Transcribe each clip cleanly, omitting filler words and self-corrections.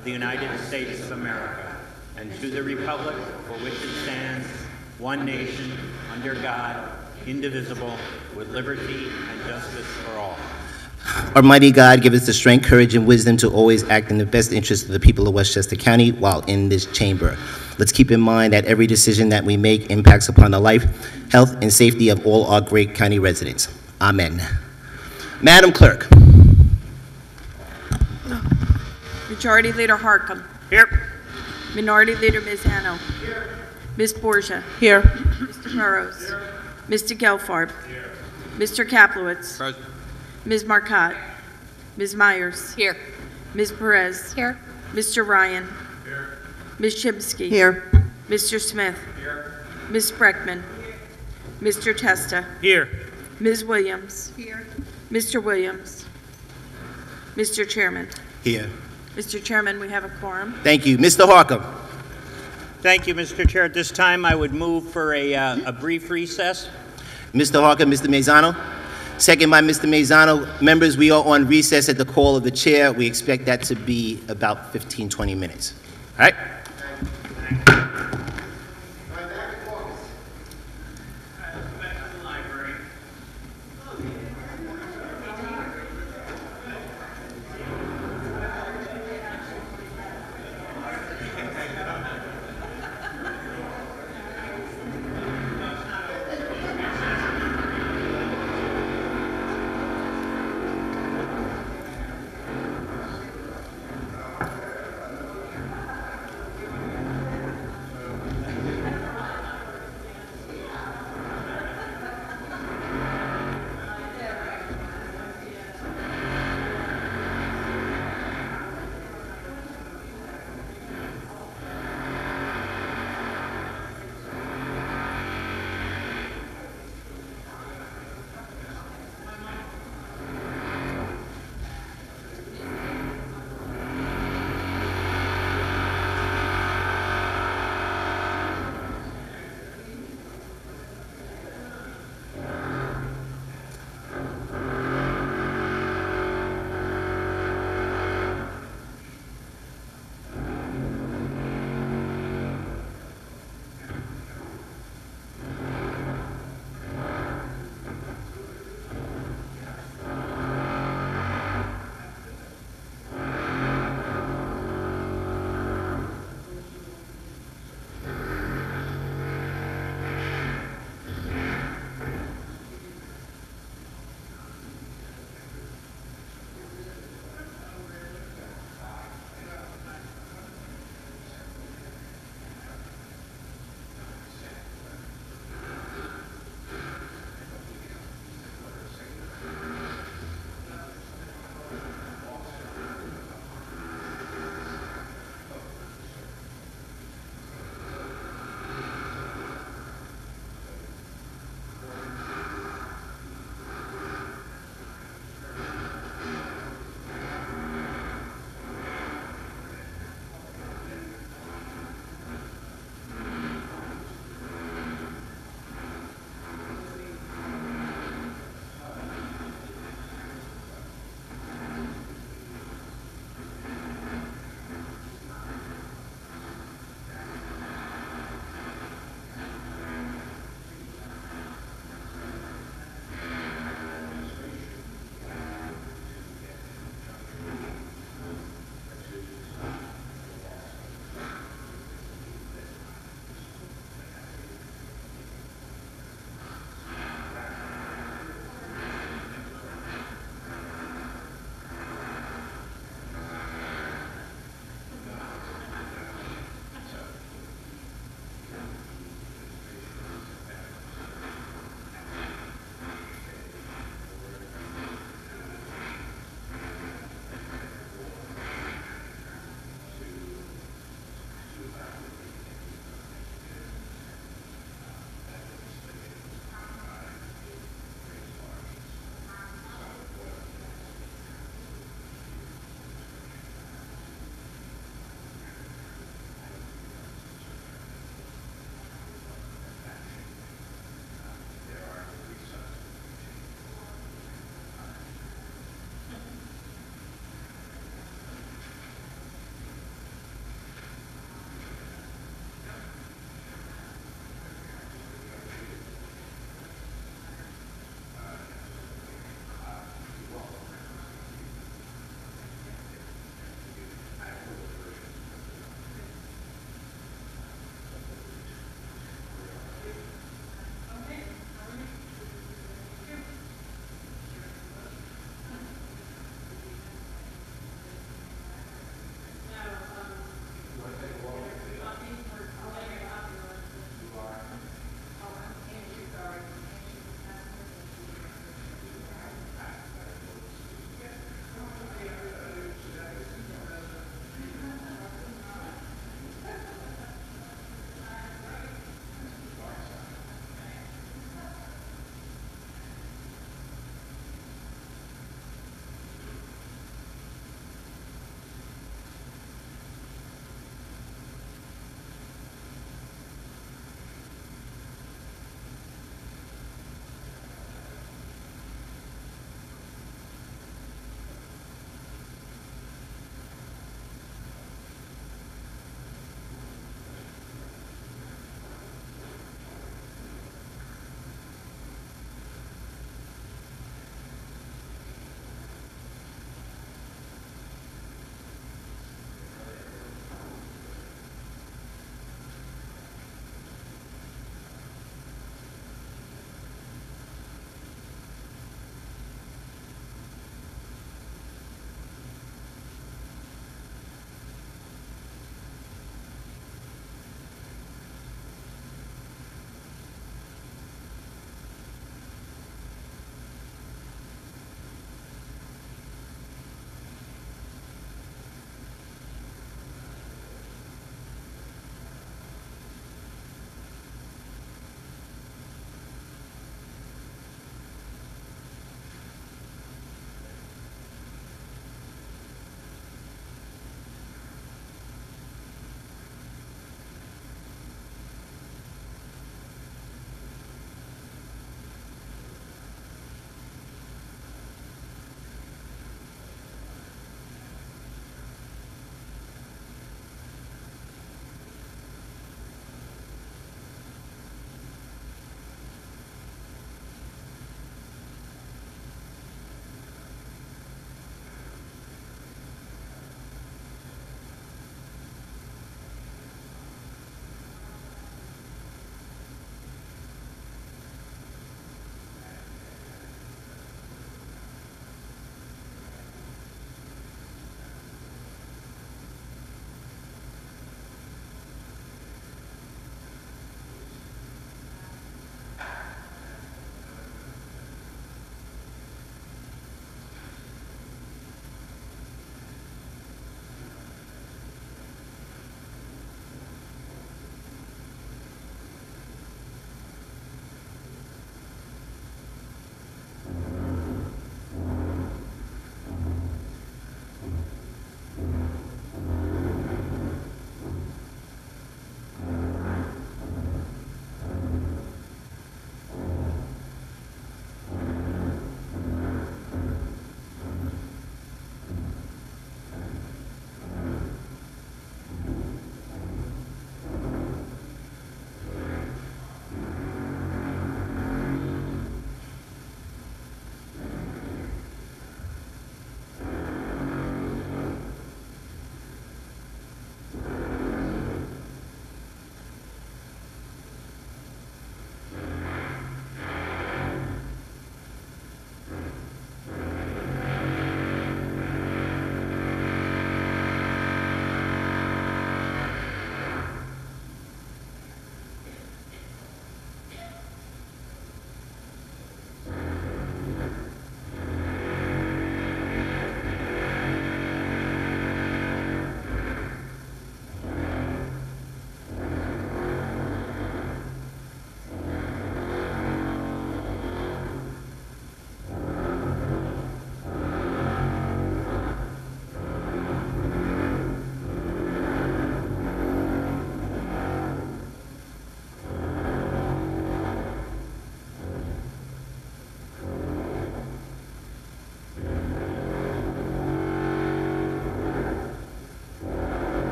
of the United States of America, and to the republic for which it stands, one nation, under God, indivisible, with liberty and justice for all. Almighty God, give us the strength, courage, and wisdom to always act in the best interest of the people of Westchester County while in this chamber. Let's keep in mind that every decision that we make impacts upon the life, health, and safety of all our great county residents. Amen. Madam Clerk. Majority Leader Harcum. Here. Minority Leader Ms. Hano. Here. Ms. Borgia. Here. Mr. Burrows. Here. Mr. Gelfarb. Here. Mr. Kaplowitz. Present. Ms. Marcotte. Ms. Myers. Here. Ms. Perez. Here. Mr. Ryan. Here. Ms. Shimsky. Here. Mr. Smith. Here. Ms. Spreckman. Mr. Testa. Here. Ms. Williams. Here. Mr. Williams. Mr. Chairman. Here. Mr. Chairman, we have a quorum. Thank you. Mr. Harcum. Thank you, Mr. Chair. At this time, I would move for a brief recess. Mr. Harcum, Mr. Mazzano. Second by Mr. Mazzano. Members, we are on recess at the call of the chair. We expect that to be about 15, 20 minutes. All right?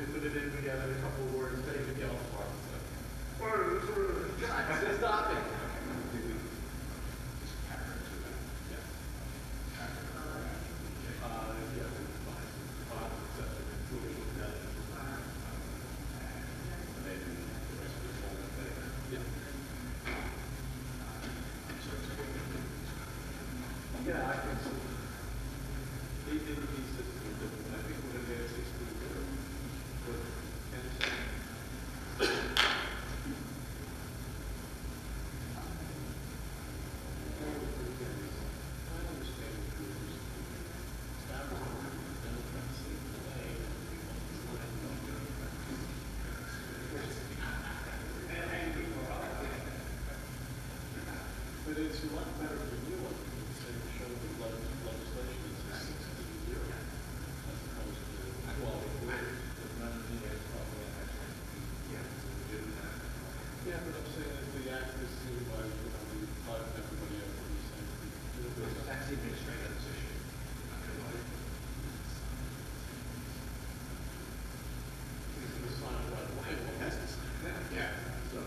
they put it in, we added a couple of words, David Yells for it. Stop it. Yeah, I think so. They did the system different. I think what it is but it's a lot better for you instead of showing the legislation is 6 to 0 as opposed to 12 words. Yeah, but I'm saying that the act is seen by, the part of everybody else in the same. That's the administrative position. He's going to sign it right away. Well, that's the sign. Yeah. So.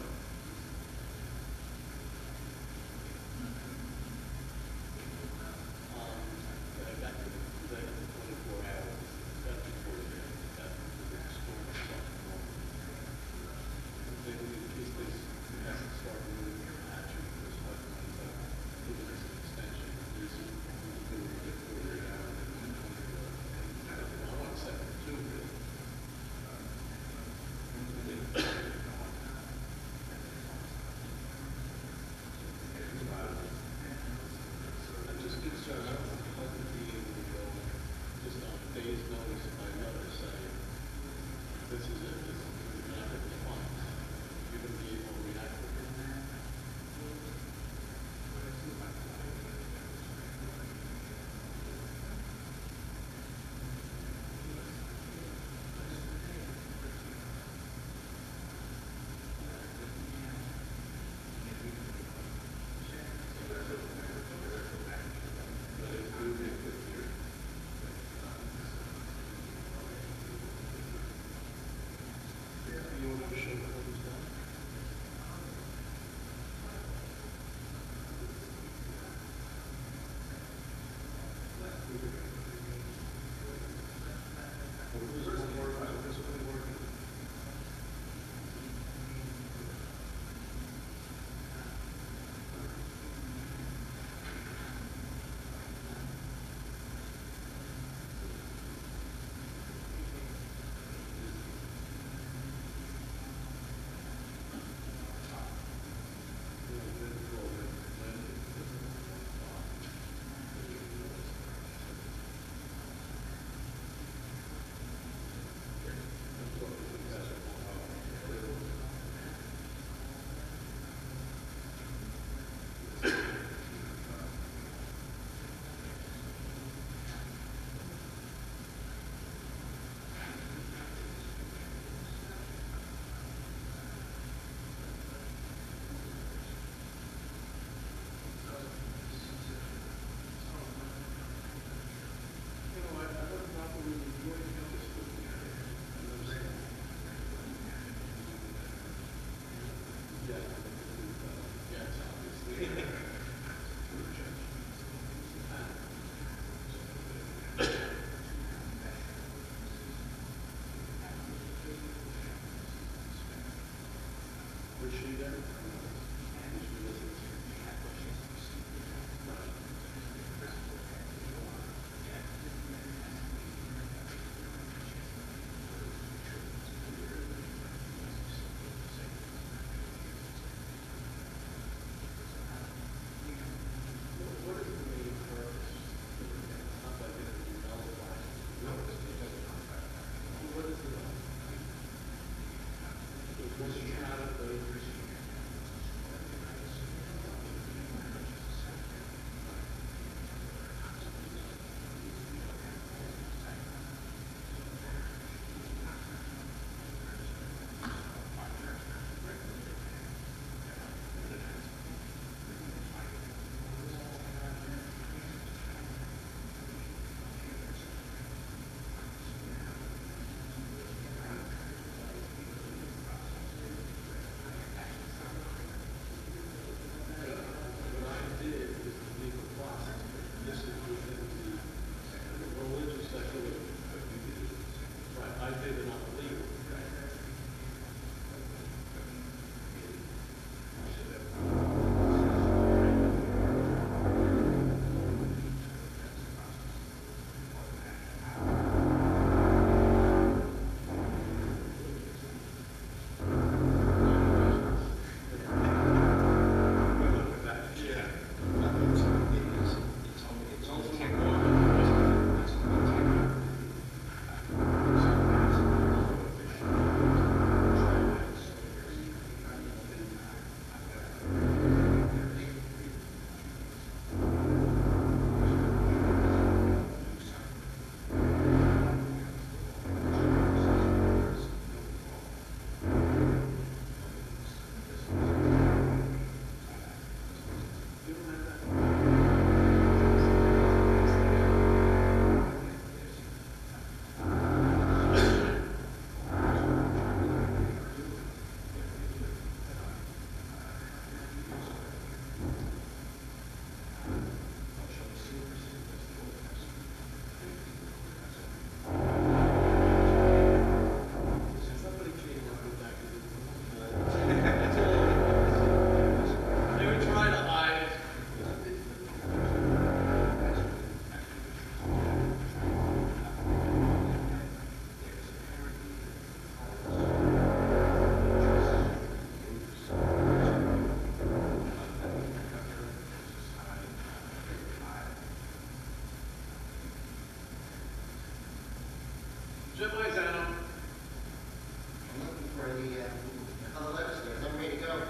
for the fellow legislators. I'm ready to go.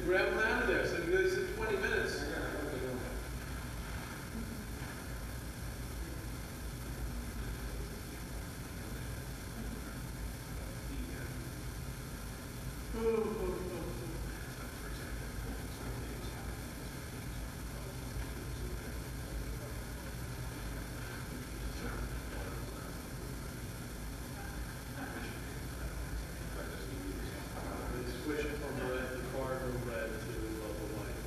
Grab them out of there, so they said 20 minutes. They switched from red, the cardinal red to the white.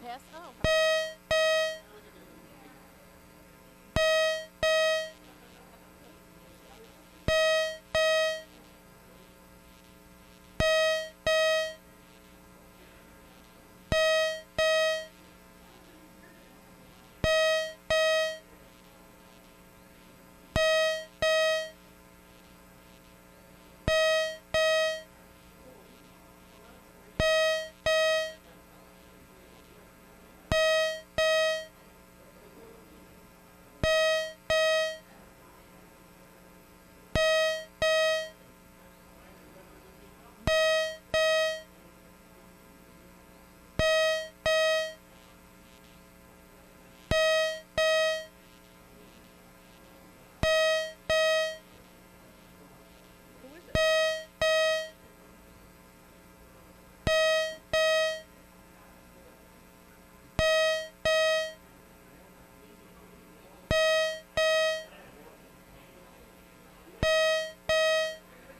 pass? Oh.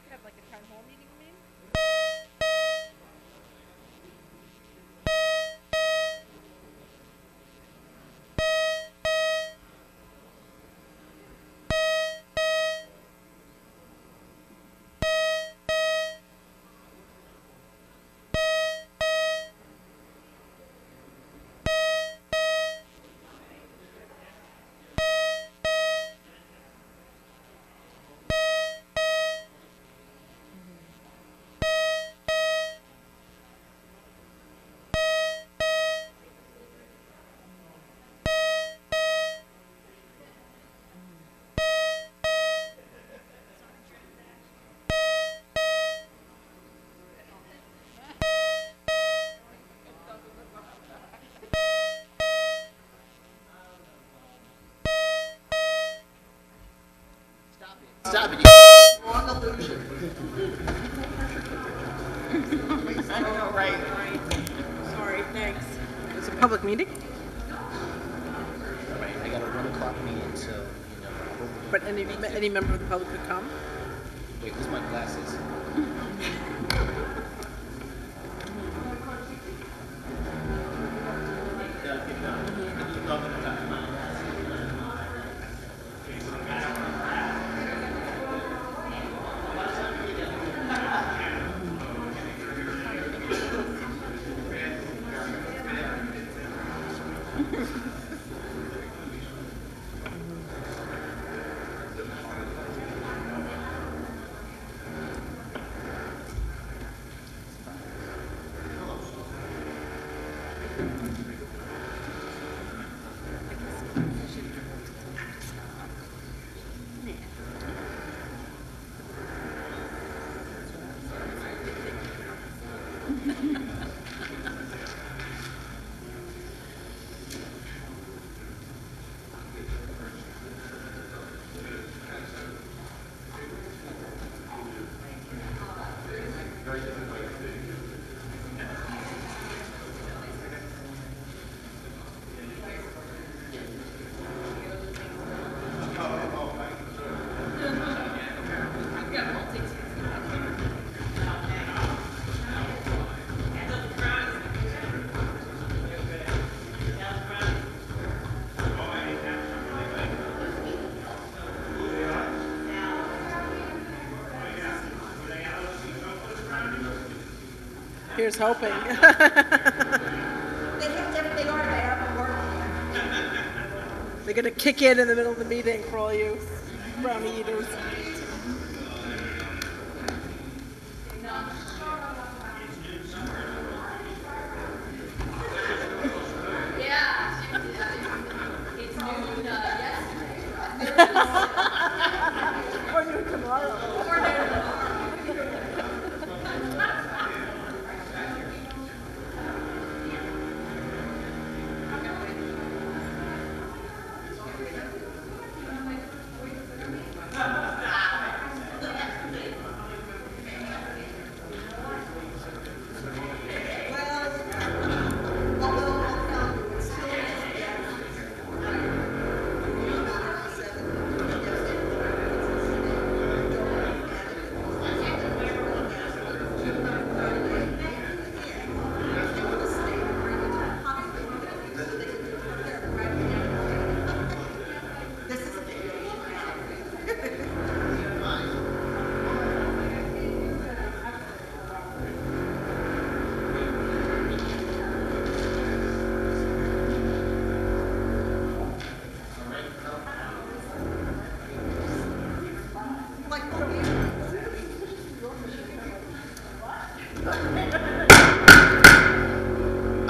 Have like a town hall meeting, you mean? Stop it. Wrong illusion. I know, right. Sorry, thanks. It's a public meeting, Right, I got a 1 o'clock meeting, so, you know. but any member of the public could come? Wait, where's my glasses? Here's hoping. They are working. They're gonna kick in the middle of the meeting for all you brownie eaters. Or noon tomorrow.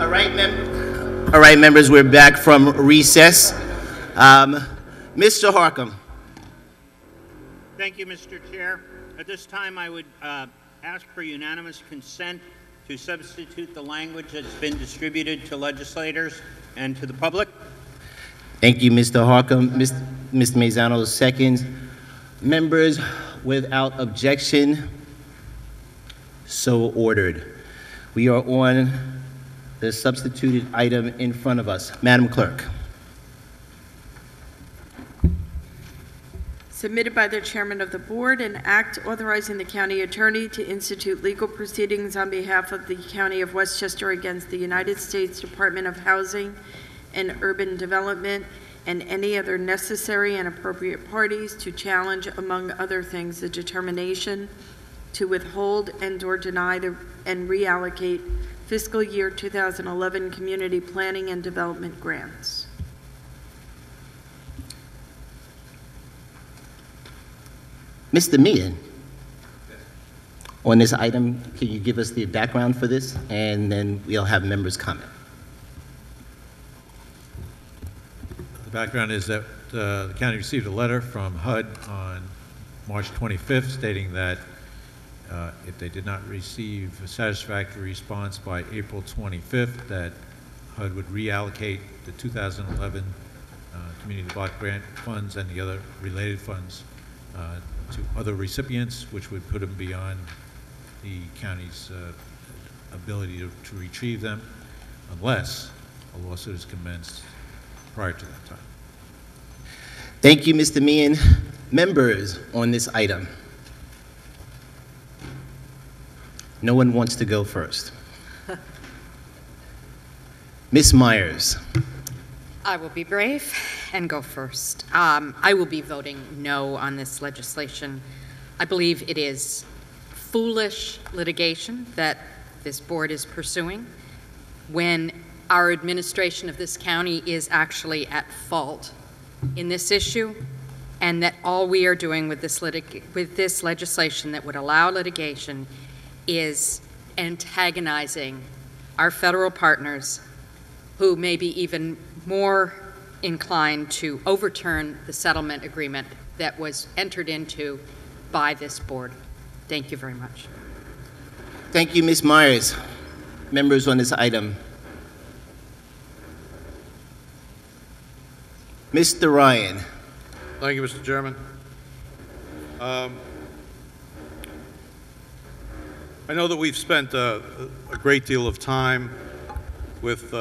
All right, members, we're back from recess. Mr. Harcum. Thank you, Mr. Chair. At this time, I would ask for unanimous consent to substitute the language that's been distributed to legislators and to the public. Thank you, Mr. Harcum. Mr. Mazzano seconds. Members, without objection, so ordered. We are on the substituted item in front of us. Madam Clerk. Submitted by the Chairman of the Board, an act authorizing the County Attorney to institute legal proceedings on behalf of the County of Westchester against the United States Department of Housing and Urban Development and any other necessary and appropriate parties to challenge, among other things, the determination to withhold and/or deny and reallocate fiscal year 2011 community planning and development grants. Mr. Meehan, on this item, can you give us the background for this? And then we'll have members comment. The background is that the county received a letter from HUD on March 25th stating that if they did not receive a satisfactory response by April 25th, that HUD would reallocate the 2011 Community Block Grant funds and the other related funds to other recipients, which would put them beyond the county's ability to retrieve them unless a lawsuit is commenced prior to that time. Thank you, Mr. Meehan. Members on this item. No one wants to go first. Ms. Myers. I will be brave and go first. I will be voting no on this legislation. I believe it is foolish litigation that this board is pursuing when our administration of this county is actually at fault in this issue, and that all we are doing with this legislation that would allow litigation is antagonizing our federal partners who may be even more inclined to overturn the settlement agreement that was entered into by this board. Thank you very much. Thank you, Ms. Myers. Members on this item. Mr. Ryan. Thank you, Mr. Chairman. I know that we've spent a great deal of time with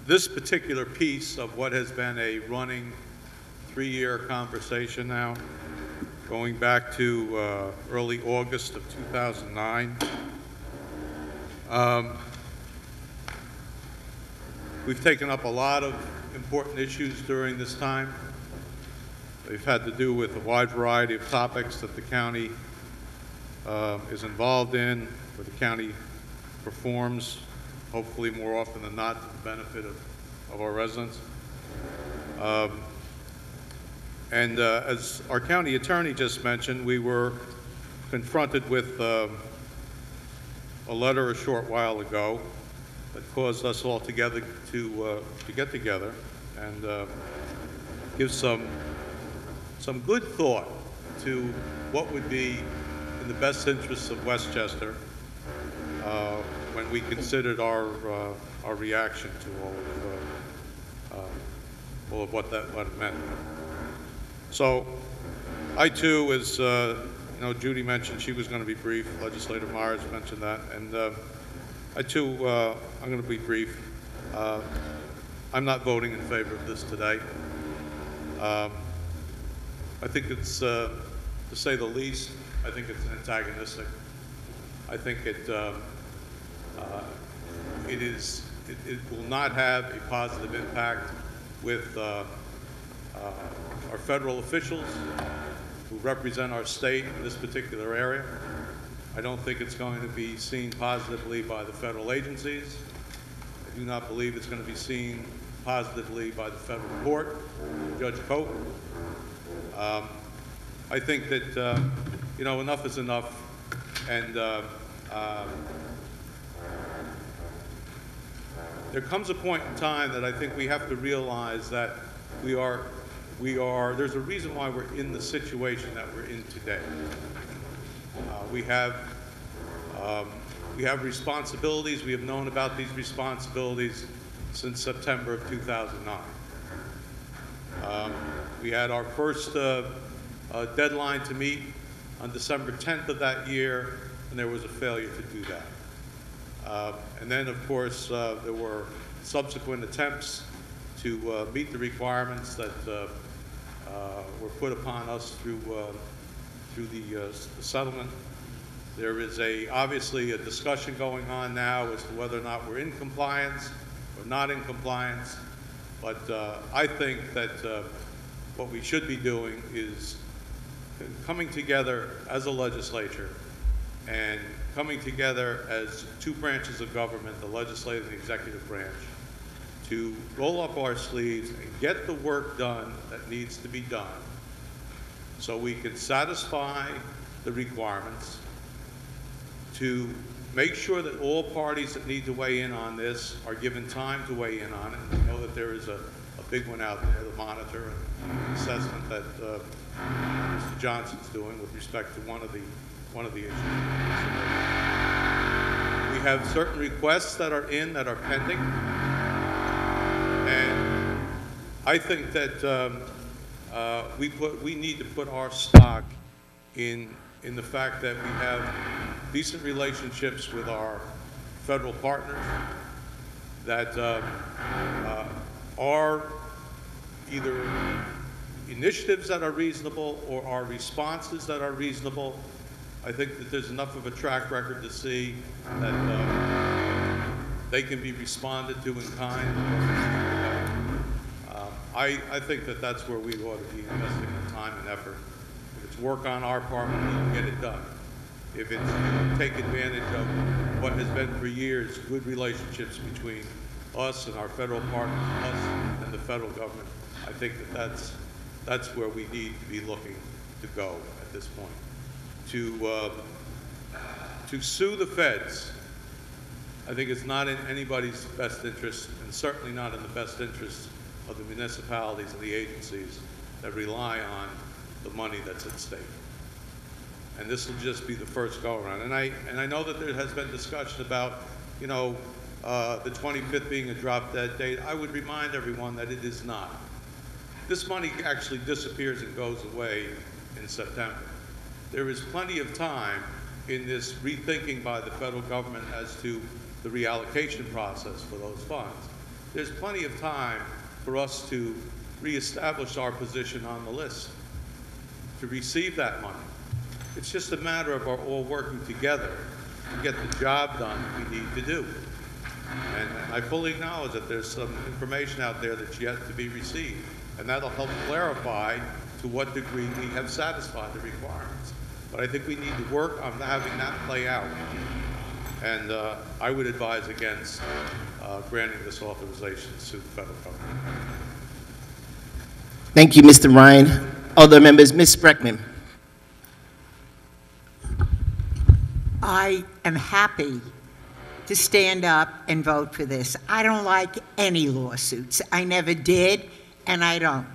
this particular piece of what has been a running 3-year conversation now, going back to early August of 2009. We've taken up a lot of important issues during this time. They've had to do with a wide variety of topics that the county is involved in, where the county performs, hopefully more often than not, to the benefit of our residents. As our county attorney just mentioned, we were confronted with a letter a short while ago that caused us all together to get together and give some good thought to what would be in the best interests of Westchester when we considered our reaction to all of what that meant. So, I too, as Judy mentioned, she was going to be brief. Legislator Myers mentioned that, and I too, I'm going to be brief. I'm not voting in favor of this today. I think it's, to say the least, I think it's antagonistic. I think it will not have a positive impact with our federal officials who represent our state in this particular area. I don't think it's going to be seen positively by the federal agencies. I do not believe it's going to be seen positively by the federal court, Judge Cote. I think that, enough is enough, and there comes a point in time that I think we have to realize that there's a reason why we're in the situation that we're in today. We have responsibilities. We have known about these responsibilities since September of 2009. We had our first deadline to meet on December 10th of that year, and there was a failure to do that. And then, of course, there were subsequent attempts to meet the requirements that were put upon us through the settlement. There is obviously a discussion going on now as to whether or not we're in compliance or not in compliance. But I think that what we should be doing is coming together as a legislature and coming together as two branches of government, the legislative and the executive branch, to roll up our sleeves and get the work done that needs to be done so we can satisfy the requirements, to make sure that all parties that need to weigh in on this are given time to weigh in on it. I know that there is a big one out there, the monitor and the assessment that Mr. Johnson's doing with respect to one of the issues. We have certain requests that are pending, and I think that we need to put our stock in the fact that we have decent relationships with our federal partners that are either initiatives that are reasonable or are responses that are reasonable. I think that there's enough of a track record to see that they can be responded to in kind. I think that that's where we ought to be investing the time and effort. If it's work on our part, we can get it done. If it's take advantage of what has been for years good relationships between us and our federal partners, us and the federal government, I think that that's where we need to be looking to go at this point. To sue the feds, I think it's not in anybody's best interest, and certainly not in the best interest of the municipalities and the agencies that rely on the money that's at stake. And this will just be the first go-around. And I know that there has been discussion about, the 25th being a drop-dead date. I would remind everyone that it is not. This money actually disappears and goes away in September. There is plenty of time in this rethinking by the federal government as to the reallocation process for those funds. There's plenty of time for us to reestablish our position on the list, to receive that money. It's just a matter of our all working together to get the job done that we need to do. And I fully acknowledge that there's some information out there that's yet to be received, and that'll help clarify to what degree we have satisfied the requirements. But I think we need to work on having that play out. And I would advise against granting this authorization to the federal government. Thank you, Mr. Ryan. Other members, Ms. Spreckman. I am happy to stand up and vote for this. I don't like any lawsuits. I never did, and I don't.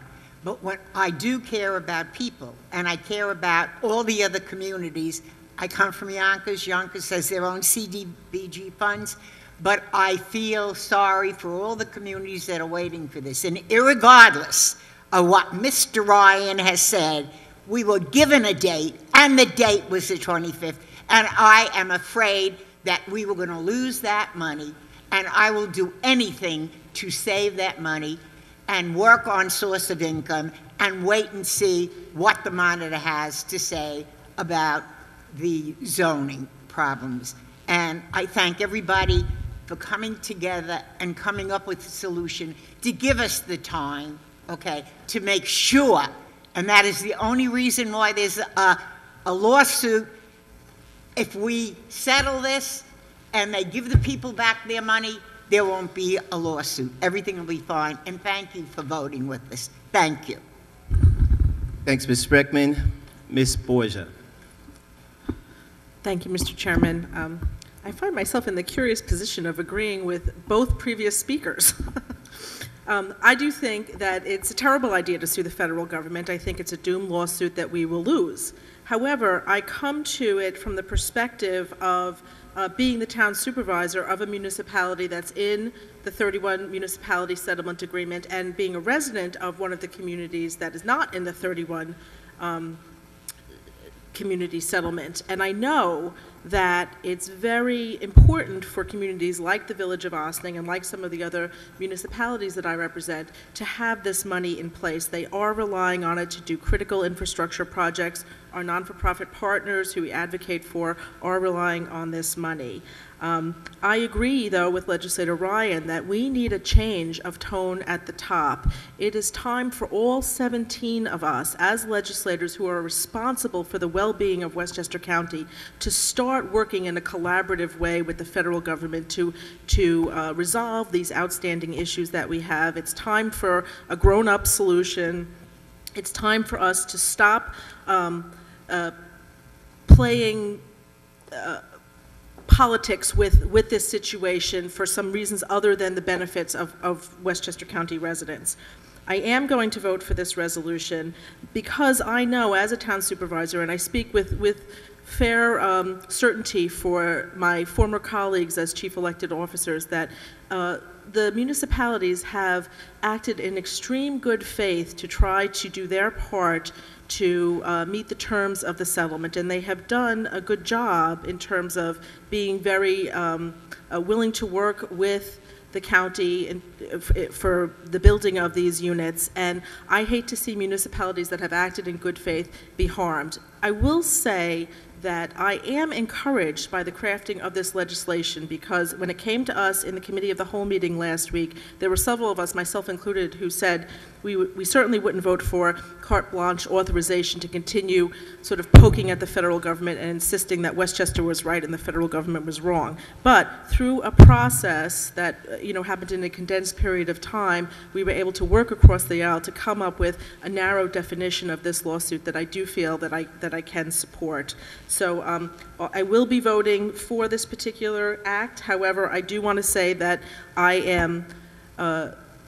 But what I do care about people, and I care about all the other communities. I come from Yonkers. Yonkers has their own CDBG funds, but I feel sorry for all the communities that are waiting for this. And irregardless of what Mr. Ryan has said, we were given a date, and the date was the 25th, and I am afraid that we were going to lose that money, and I will do anything to save that money and work on source of income and wait and see what the monitor has to say about the zoning problems. And I thank everybody for coming together and coming up with a solution to give us the time, okay, to make sure, and that is the only reason why there's a lawsuit. If we settle this and they give the people back their money, there won't be a lawsuit. Everything will be fine. And thank you for voting with us. Thank you. Thanks, Ms. Spreckman. Ms. Borgia. Thank you, Mr. Chairman. I find myself in the curious position of agreeing with both previous speakers. I do think that it's a terrible idea to sue the federal government. I think it's a doomed lawsuit that we will lose. However, I come to it from the perspective of being the town supervisor of a municipality that's in the 31 municipality settlement agreement and being a resident of one of the communities that is not in the 31 community settlement. And I know that it's very important for communities like the Village of Ossining and like some of the other municipalities that I represent to have this money in place. They are relying on it to do critical infrastructure projects. Our non-for-profit partners who we advocate for are relying on this money. I agree, though, with Legislator Ryan that we need a change of tone at the top. It is time for all 17 of us, as legislators who are responsible for the well-being of Westchester County, to start working in a collaborative way with the federal government to resolve these outstanding issues that we have. It's time for a grown-up solution. It's time for us to stop playing politics with this situation for some reasons other than the benefits of Westchester County residents. I am going to vote for this resolution because I know as a town supervisor, and I speak with fair certainty for my former colleagues as chief elected officers, that the municipalities have acted in extreme good faith to try to do their part to meet the terms of the settlement, and they have done a good job in terms of being very willing to work with the county for the building of these units, and I hate to see municipalities that have acted in good faith be harmed. I will say that I am encouraged by the crafting of this legislation because when it came to us in the committee of the whole meeting last week, there were several of us, myself included, who said we certainly wouldn't vote for carte blanche authorization to continue sort of poking at the federal government and insisting that Westchester was right and the federal government was wrong. But through a process that happened in a condensed period of time, we were able to work across the aisle to come up with a narrow definition of this lawsuit that I do feel that I can support. So I will be voting for this particular act. However, I do want to say that I am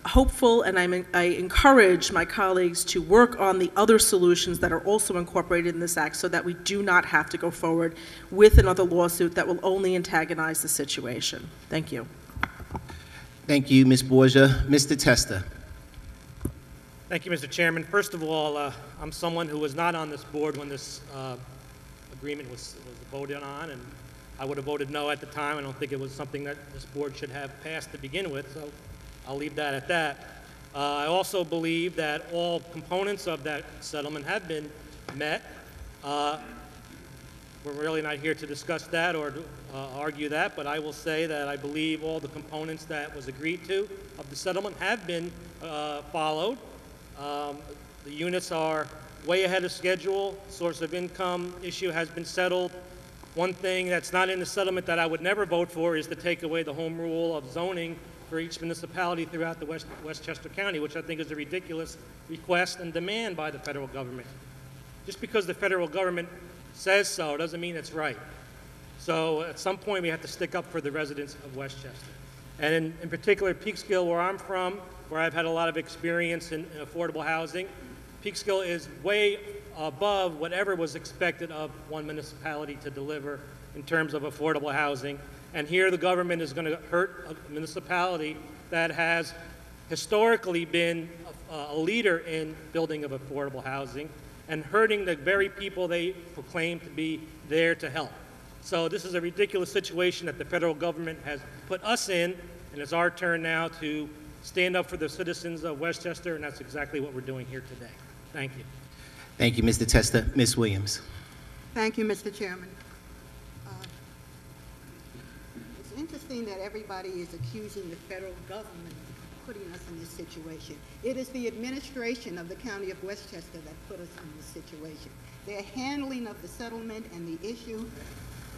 hopeful and I encourage my colleagues to work on the other solutions that are also incorporated in this act so that we do not have to go forward with another lawsuit that will only antagonize the situation. Thank you. Thank you, Ms. Borgia. Mr. Testa. Thank you, Mr. Chairman. First of all, I'm someone who was not on this board when this agreement was voted on, and I would have voted no at the time. I don't think it was something that this board should have passed to begin with, so I'll leave that at that. I also believe that all components of that settlement have been met. We're really not here to discuss that or to argue that, but I will say that I believe all the components that was agreed to of the settlement have been followed. The units are way ahead of schedule. Source of income issue has been settled. One thing that's not in the settlement that I would never vote for is to take away the home rule of zoning for each municipality throughout the Westchester County, which I think is a ridiculous request and demand by the federal government. Just because the federal government says so doesn't mean it's right. So at some point we have to stick up for the residents of Westchester. And in particular, Peekskill, where I'm from, where I've had a lot of experience in affordable housing, Peekskill is way above whatever was expected of one municipality to deliver in terms of affordable housing. And here the government is going to hurt a municipality that has historically been a leader in building of affordable housing and hurting the very people they proclaim to be there to help. So this is a ridiculous situation that the federal government has put us in, and it's our turn now to stand up for the citizens of Westchester, and that's exactly what we're doing here today. Thank you. Thank you, Mr. Testa. Ms. Williams. Thank you, Mr. Chairman. It's interesting that everybody is accusing the federal government of putting us in this situation. It is the administration of the County of Westchester that put us in this situation. Their handling of the settlement and the issue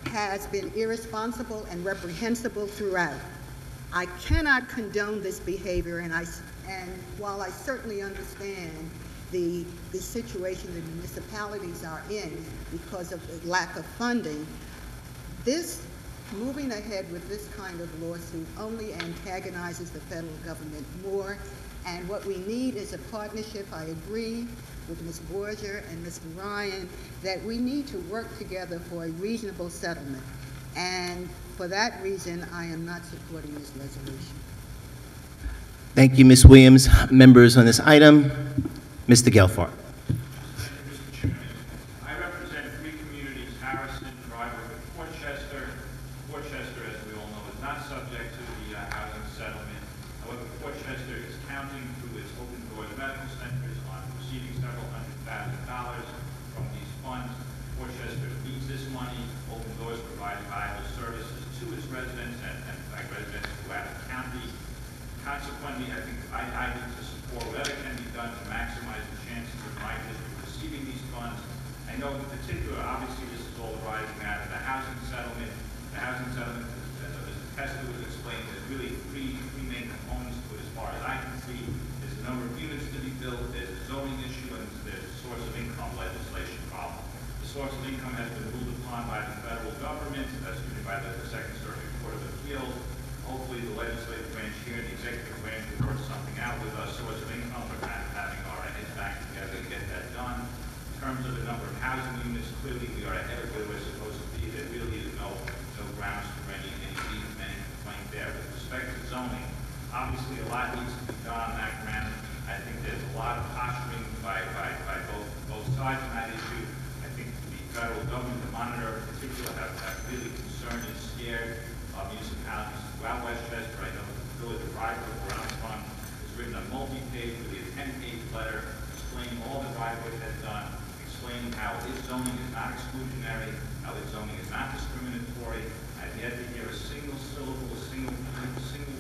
has been irresponsible and reprehensible throughout. I cannot condone this behavior, and while I certainly understand the situation the municipalities are in because of the lack of funding, this moving ahead with this kind of lawsuit only antagonizes the federal government more, and what we need is a partnership. I agree with Ms. Borger and Mr. Ryan that we need to work together for a reasonable settlement, and for that reason, I am not supporting this resolution. Thank you, Ms. Williams. Members on this item, Mr. Gelfart. I represent three communities, Harrison, Rybrook, and Westchester. Westchester, as we all know, is not subject to the housing settlement. However, Westchester is counting through its Open Doors Medical Centers on receiving several $100,000 from these funds. Westchester needs this money. Open Doors provides valuable services to its residents and in fact, residents throughout the county. Consequently, I think I need to support whatever can be done to maximize the chances of my district receiving these funds. I know in particular, obviously, this is all arising out of the housing settlement. The housing settlement, as Mr. Kessler was explaining, there's really three main components to it as far as I can see. There's the number of units to be built, there's the zoning issue, and there's the source of income legislation problem. The source of income has been ruled upon by the federal government, that's by the Second Circuit Court of Appeals. Hopefully the legislative branch here and the executive branch will work something out with us. Source of income, we're kind of having our heads back together to get that done. In terms of the number of housing units, clearly we are ahead of where we're supposed to be. There really is no grounds for any complaint there. With respect to zoning, obviously a lot needs to be done on that ground. I think there's a lot of posturing by both sides on that issue. I think the federal government, the monitor in particular, have really concerned and scared municipalities throughout Westchester. I know the village of Rybrook, where I'm from, has written a multi-page, really a 10-page letter explaining all that Rybrook has done, explaining how its zoning is not exclusionary, how its zoning is not discriminatory. I've yet to hear a single syllable, a single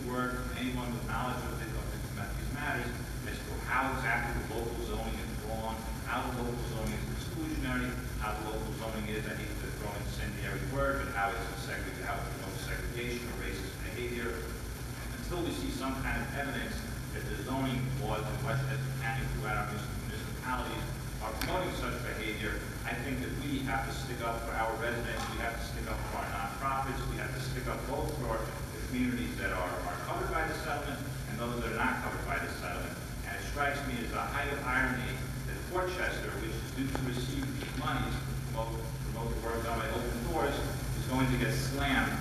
word from anyone with knowledge of these matters as to how exactly the local zoning is wrong, how the local zoning is exclusionary, how the local zoning is, I hate to throw an incendiary word, but how it's segregation or racist behavior. Until we see some kind of evidence that the zoning laws in Westchester County throughout our municipalities are promoting such behavior, I think that we have to stick up for our residents, we have to stick up for our nonprofits, we have to stick up both for the communities that are covered by the settlement and those that are not covered by the settlement. And it strikes me as a height of irony that Westchester, which is due to receive these monies to promote the work done by Open Doors, is going to get slammed.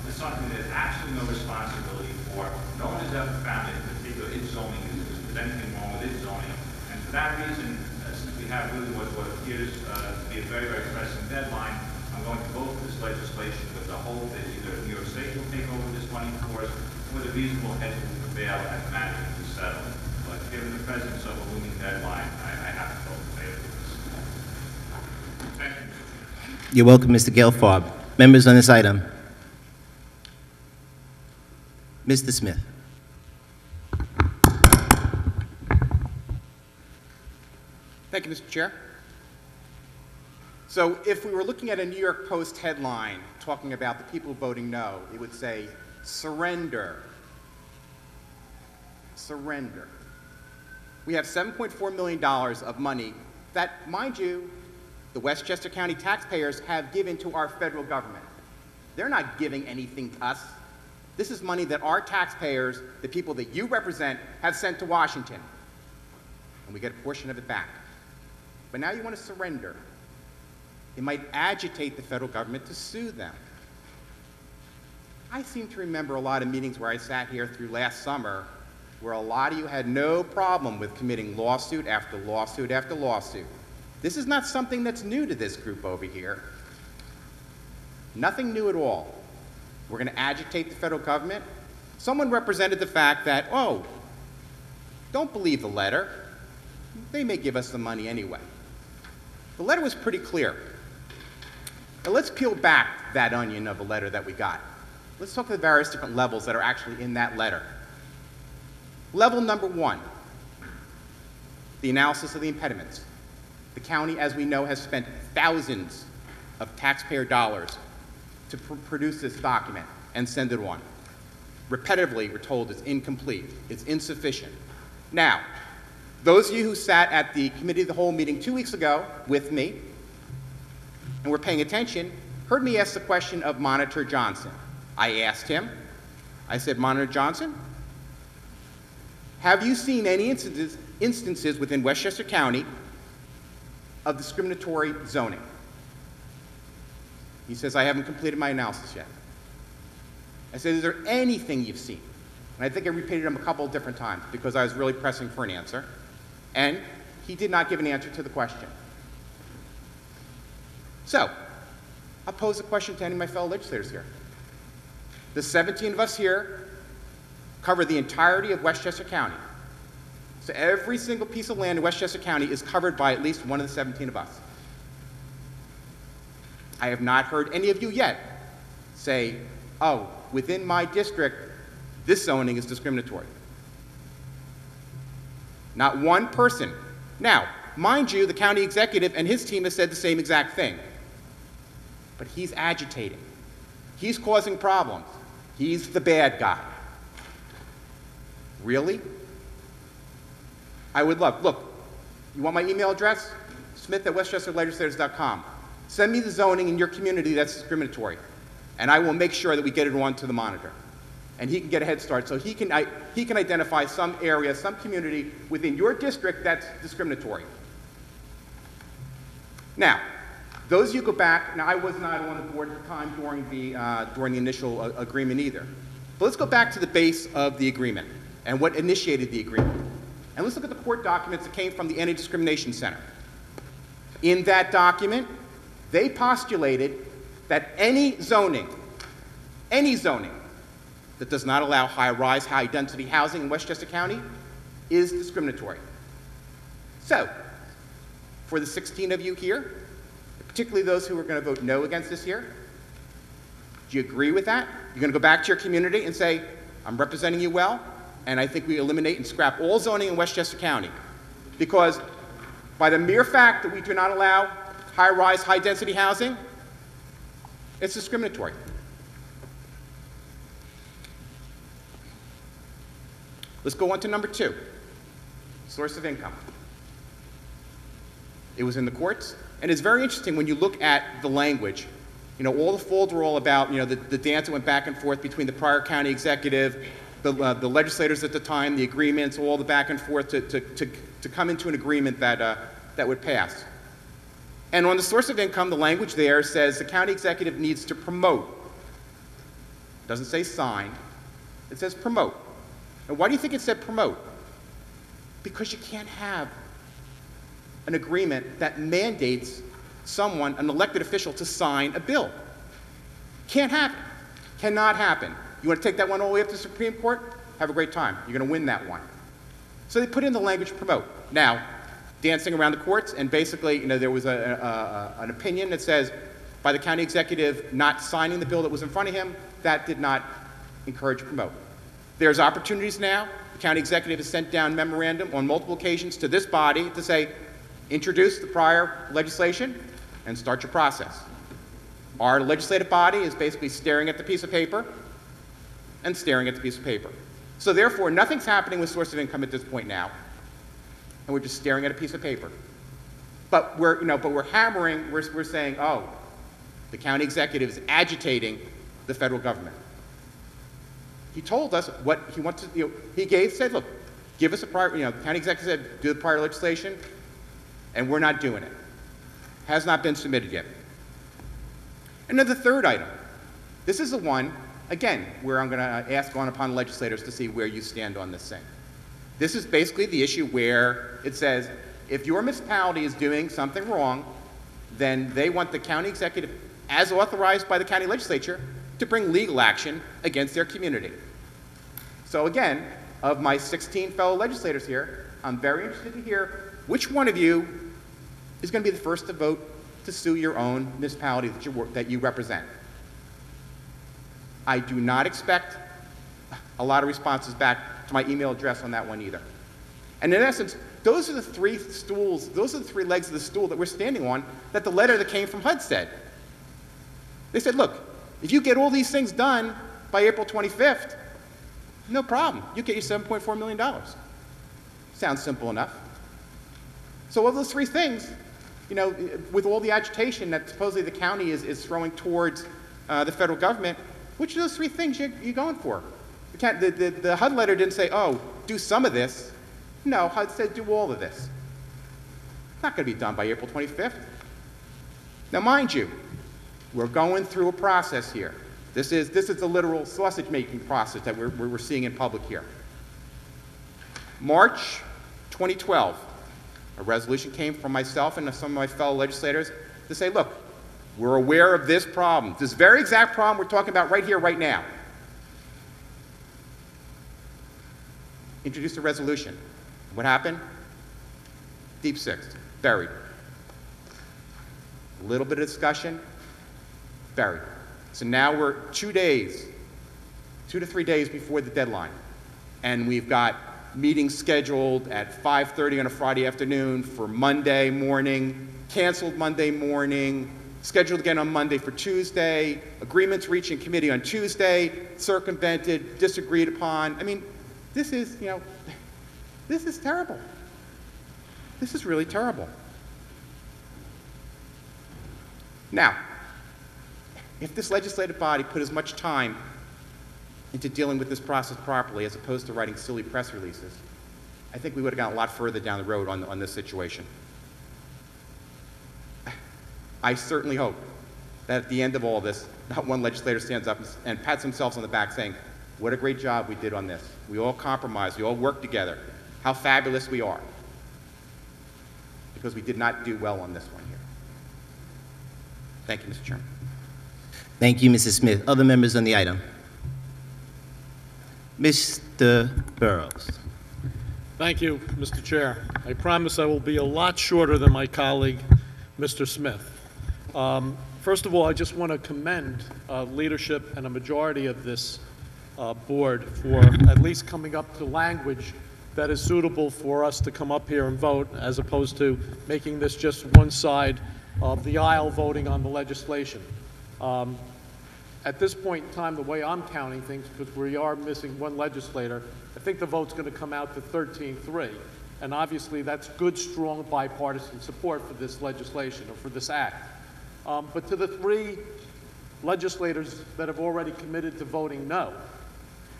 It's something that has absolutely no responsibility for. No one has ever found it, in particular its zoning, if there's anything wrong with its zoning. And for that reason, since we have really what appears to be a very, very pressing deadline, I'm going to vote for this legislation with the hope that either New York State will take over this money for us, or the reasonable heads will prevail at managing the settlement. But given the presence of a looming deadline, I have to vote in favor of this. Thank you, Mr. Chairman. You're welcome, Mr. Gelfarb. Members on this item. Mr. Smith. Thank you, Mr. Chair. So if we were looking at a New York Post headline talking about the people voting no, it would say, surrender. Surrender. We have $7.4 million of money that, mind you, the Westchester County taxpayers have given to our federal government. They're not giving anything to us. This is money that our taxpayers, the people that you represent, have sent to Washington. And we get a portion of it back. But now you want to surrender. It might agitate the federal government to sue them. I seem to remember a lot of meetings where I sat here through last summer where a lot of you had no problem with committing lawsuit after lawsuit after lawsuit. This is not something that's new to this group over here. Nothing new at all. We're going to agitate the federal government. Someone represented the fact that, oh, don't believe the letter. They may give us the money anyway. The letter was pretty clear. Now let's peel back that onion of a letter that we got. Let's talk to the various different levels that are actually in that letter. Level number one, the analysis of the impediments. The county, as we know, has spent thousands of taxpayer dollars to produce this document and send it on. Repetitively, we're told it's incomplete, it's insufficient. Now, those of you who sat at the Committee of the Whole meeting 2 weeks ago with me and were paying attention heard me ask the question of Monitor Johnson. I asked him, I said, Monitor Johnson, have you seen any instances within Westchester County of discriminatory zoning? He says, I haven't completed my analysis yet. I said, is there anything you've seen? And I think I repeated him a couple of different times because I was really pressing for an answer. And he did not give an answer to the question. So, I'll pose a question to any of my fellow legislators here. The 17 of us here cover the entirety of Westchester County. So every single piece of land in Westchester County is covered by at least one of the 17 of us. I have not heard any of you yet say, oh, within my district, this zoning is discriminatory. Not one person. Now, mind you, the county executive and his team has said the same exact thing. But he's agitating. He's causing problems. He's the bad guy. Really? I would love, look, you want my email address? smith@westchesterlegislators.com. Send me the zoning in your community that's discriminatory, and I will make sure that we get it on to the monitor. And he can get a head start so he can identify some area, some community within your district that's discriminatory. Now, those of you go back, now I was not on the board at the time during the initial agreement either. But let's go back to the base of the agreement and what initiated the agreement. And let's look at the court documents that came from the Anti-Discrimination Center. In that document, they postulated that any zoning that does not allow high-rise, high-density housing in Westchester County is discriminatory. So, for the 16 of you here, particularly those who are going to vote no against this here, do you agree with that? You're going to go back to your community and say, I'm representing you well, and I think we eliminate and scrap all zoning in Westchester County. Because by the mere fact that we do not allow high-rise, high-density housing, it's discriminatory. Let's go on to number 2, source of income. It was in the courts, and it's very interesting when you look at the language. You know, all the folderol about, you know, the dance that went back and forth between the prior county executive, the legislators at the time, the agreements, all the back and forth to come into an agreement that would pass. And on the source of income, the language there says the county executive needs to promote. It doesn't say sign, it says promote. And why do you think it said promote? Because you can't have an agreement that mandates someone, an elected official, to sign a bill. Can't happen. Cannot happen. You want to take that one all the way up to the Supreme Court? Have a great time. You're going to win that one. So they put in the language promote. Now, dancing around the courts, and basically, you know, there was an opinion that says by the county executive not signing the bill that was in front of him, that did not encourage promote. There's opportunities now. The county executive has sent down memorandum on multiple occasions to this body to say, introduce the prior legislation and start your process. Our legislative body is basically staring at the piece of paper and staring at the piece of paper. So therefore, nothing's happening with source of income at this point now, and we're just staring at a piece of paper. But we're hammering, we're saying, oh, the county executive is agitating the federal government. He told us what he wants to, said, look, give us a prior, the county executive said, do the prior legislation, and we're not doing it. Has not been submitted yet. And then the third item. This is the one, again, where I'm going to ask upon legislators to see where you stand on this thing. This is basically the issue where it says, if your municipality is doing something wrong, then they want the county executive, as authorized by the county legislature, to bring legal action against their community. So again, of my 16 fellow legislators here, I'm very interested to hear which one of you is going to be the first to vote to sue your own municipality that you represent. I do not expect a lot of responses back to my email address on that one either. And in essence, those are the three stools, those are the three legs of the stool that we're standing on that the letter that came from HUD said. They said, look, if you get all these things done by April 25th, no problem. You get your $7.4 million. Sounds simple enough. So of those three things, you know, with all the agitation that supposedly the county is throwing towards the federal government, which of those three things you're going for? The HUD letter didn't say, oh, do some of this. No, HUD said do all of this. It's not going to be done by April 25th. Now, mind you, we're going through a process here. This is the literal sausage-making process that we're seeing in public here. March 2012, a resolution came from myself and some of my fellow legislators to say, look, we're aware of this problem, this very exact problem we're talking about right here, right now. Introduced a resolution. What happened? Deep sixth, buried. A little bit of discussion, buried. So now we're 2 to 3 days before the deadline. And we've got meetings scheduled at 5:30 on a Friday afternoon for Monday morning, canceled Monday morning, scheduled again on Monday for Tuesday, agreements reached in committee on Tuesday, circumvented, disagreed upon. I mean, this is, you know, this is terrible. This is really terrible. Now, if this legislative body put as much time into dealing with this process properly as opposed to writing silly press releases, I think we would have gotten a lot further down the road on this situation. I certainly hope that at the end of all this, not one legislator stands up and pats themselves on the back saying, what a great job we did on this. We all compromised, we all worked together. How fabulous we are. Because we did not do well on this one here. Thank you, Mr. Chairman. Thank you, Mrs. Smith. Other members on the item? Mr. Burrows. Thank you, Mr. Chair. I promise I will be a lot shorter than my colleague, Mr. Smith. First of all, I just want to commend leadership and a majority of this board for at least coming up to language that is suitable for us to come up here and vote, as opposed to making this just one side of the aisle voting on the legislation. At this point in time, the way I'm counting things, because we are missing one legislator, I think the vote's going to come out to 13-3. And obviously, that's good, strong bipartisan support for this legislation, or for this act. But to the three legislators that have already committed to voting no,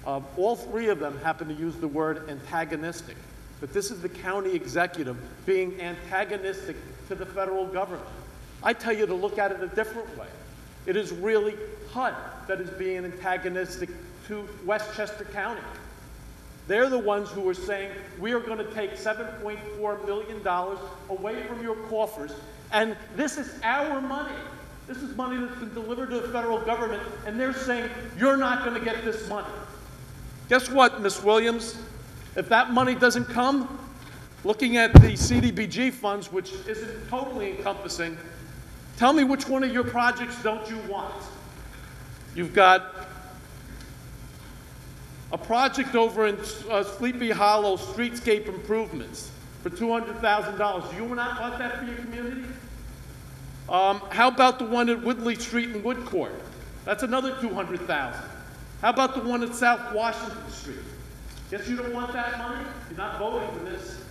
all three of them happen to use the word antagonistic. But this is the county executive being antagonistic to the federal government. I tell you to look at it a different way. It is really HUD that is being antagonistic to Westchester County. They're the ones who are saying, we are going to take $7.4 million away from your coffers, and this is our money. This is money that's been delivered to the federal government, and they're saying, you're not going to get this money. Guess what, Ms. Williams? If that money doesn't come, looking at the CDBG funds, which isn't totally encompassing, tell me which one of your projects don't you want? You've got a project over in Sleepy Hollow, streetscape improvements for $200,000. Do you not want that for your community? How about the one at Woodley Street in Woodcourt? That's another $200,000. How about the one at South Washington Street? Guess you don't want that money? You're not voting for this.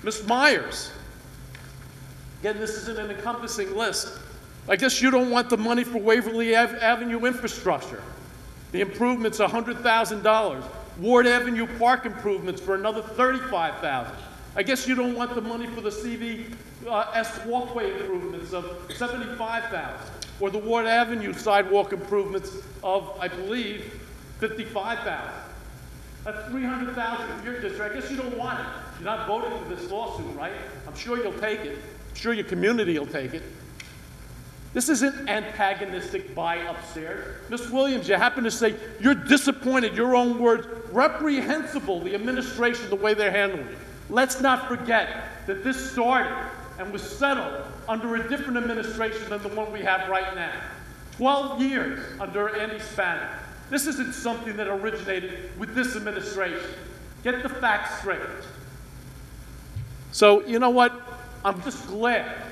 Ms. Myers, again, this isn't an encompassing list. I guess you don't want the money for Waverly Avenue infrastructure. The improvements are $100,000. Ward Avenue Park improvements for another $35,000. I guess you don't want the money for the CVS walkway improvements of $75,000, or the Ward Avenue sidewalk improvements of, I believe, $55,000. That's $300,000 for your district. I guess you don't want it. You're not voting for this lawsuit, right? I'm sure you'll take it. I'm sure your community will take it. This isn't antagonistic by upstairs. Ms. Williams, you happen to say you're disappointed, your own words, reprehensible, the administration, the way they're handling it. Let's not forget that this started and was settled under a different administration than the one we have right now. 12 years under Andy Spanik. This isn't something that originated with this administration. Get the facts straight. So, you know what? I'm just glad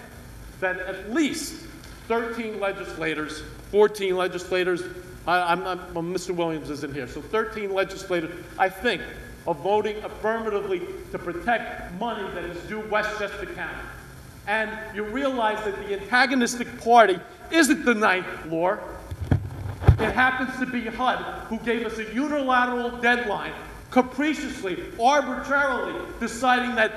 that at least 13 legislators, 14 legislators, Mr. Williams isn't here, so 13 legislators, I think, are voting affirmatively to protect money that is due Westchester County. and you realize that the antagonistic party isn't the ninth floor. It happens to be HUD, who gave us a unilateral deadline, capriciously, arbitrarily, deciding that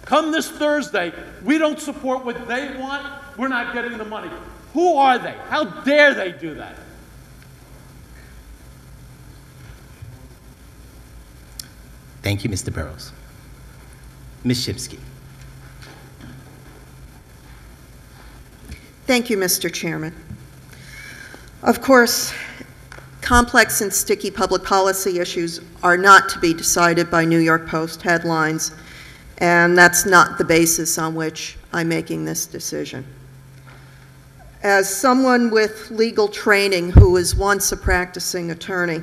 come this Thursday, we don't support what they want, we're not getting the money. Who are they? How dare they do that? Thank you, Mr. Burrows. Ms. Shipsky. Thank you, Mr. Chairman. Of course, complex and sticky public policy issues are not to be decided by New York Post headlines, and that's not the basis on which I'm making this decision. As someone with legal training who was once a practicing attorney,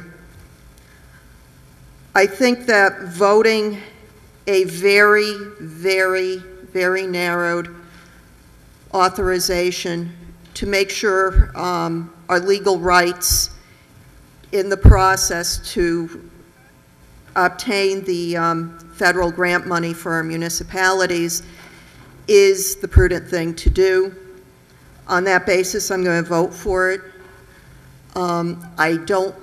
I think that voting a very, very, very narrowed authorization to make sure our legal rights in the process to obtain the federal grant money for our municipalities is the prudent thing to do. On that basis, I'm going to vote for it. I don't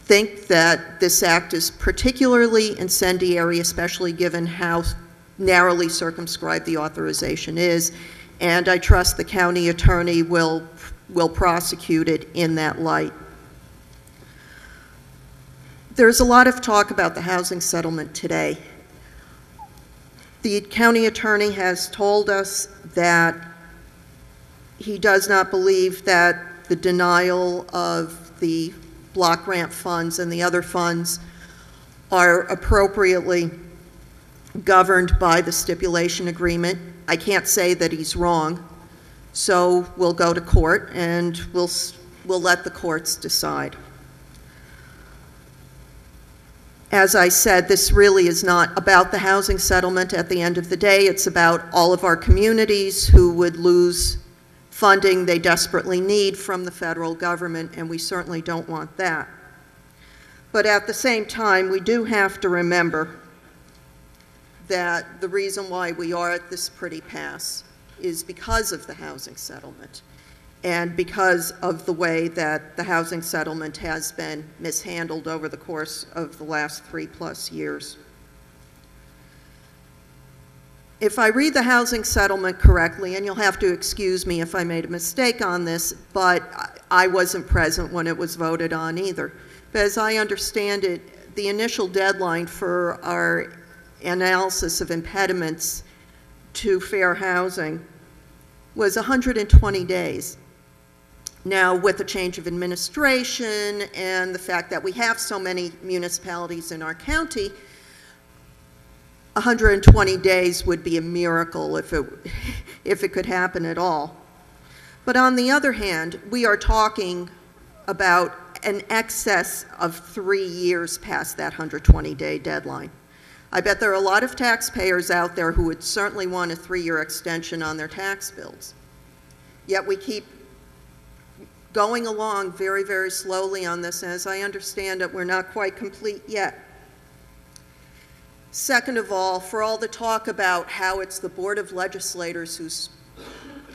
think that this act is particularly incendiary, especially given how narrowly circumscribed the authorization is, and I trust the county attorney will prosecute it in that light. There's a lot of talk about the housing settlement today. The county attorney has told us that he does not believe that the denial of the block grant funds and the other funds are appropriately governed by the stipulation agreement. I can't say that he's wrong, so we'll go to court and we'll let the courts decide. As I said, this really is not about the housing settlement at the end of the day. It's about all of our communities who would lose funding they desperately need from the federal government, and we certainly don't want that. But at the same time, we do have to remember that the reason why we are at this pretty pass is because of the housing settlement and because of the way that the housing settlement has been mishandled over the course of the last 3+ years. If I read the housing settlement correctly, and you'll have to excuse me if I made a mistake on this, but I wasn't present when it was voted on either. But as I understand it, the initial deadline for our analysis of impediments to fair housing was 120 days. Now, with the change of administration and the fact that we have so many municipalities in our county, 120 days would be a miracle if it could happen at all. But on the other hand, we are talking about an excess of 3 years past that 120-day deadline. I bet there are a lot of taxpayers out there who would certainly want a 3-year extension on their tax bills. Yet we keep going along very, very slowly on this. As I understand it, we're not quite complete yet. Second of all, for all the talk about how it's the Board of Legislators who's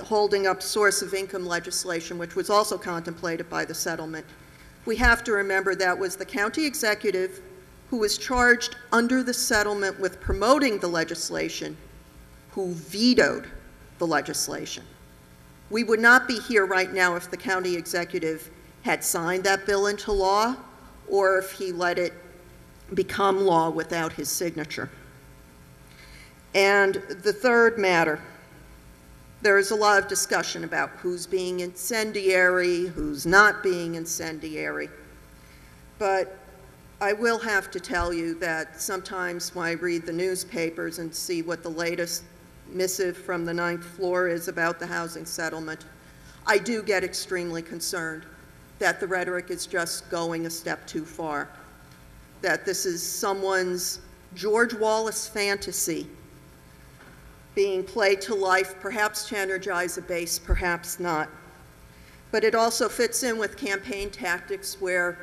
holding up source of income legislation, which was also contemplated by the settlement, we have to remember that was the county executive who was charged under the settlement with promoting the legislation, who vetoed the legislation. We would not be here right now if the county executive had signed that bill into law or if he let it become law without his signature. And the third matter, there is a lot of discussion about who's being incendiary, who's not being incendiary. But I will have to tell you that sometimes when I read the newspapers and see what the latest missive from the 9th floor is about the housing settlement, I do get extremely concerned that the rhetoric is just going a step too far, that this is someone's George Wallace fantasy being played to life, perhaps to energize a base, perhaps not. But it also fits in with campaign tactics where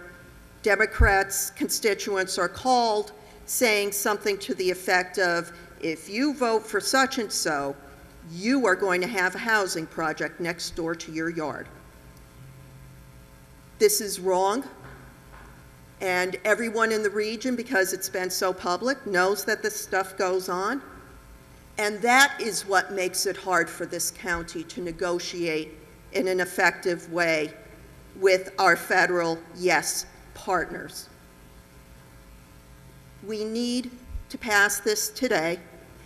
Democrats' constituents are called saying something to the effect of, if you vote for such and so, you are going to have a housing project next door to your yard. This is wrong, and everyone in the region, because it's been so public, knows that this stuff goes on, and that is what makes it hard for this county to negotiate in an effective way with our federal yes partners. We need to pass this today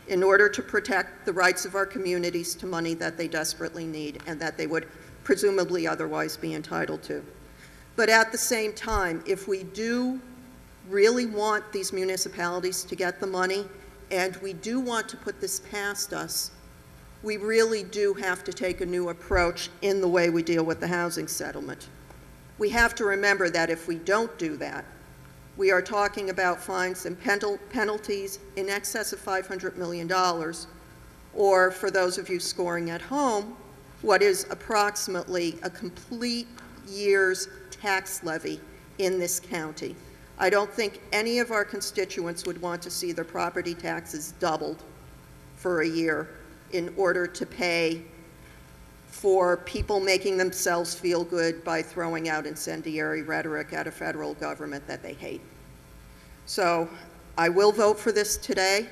in order to protect the rights of our communities to money that they desperately need and that they would presumably otherwise be entitled to. But at the same time, if we do really want these municipalities to get the money, and we do want to put this past us, we really do have to take a new approach in the way we deal with the housing settlement. We have to remember that if we don't do that, we are talking about fines and penalties in excess of $500 million, or for those of you scoring at home, what is approximately a complete year's tax levy in this county. I don't think any of our constituents would want to see their property taxes doubled for a year in order to pay for people making themselves feel good by throwing out incendiary rhetoric at a federal government that they hate. So I will vote for this today.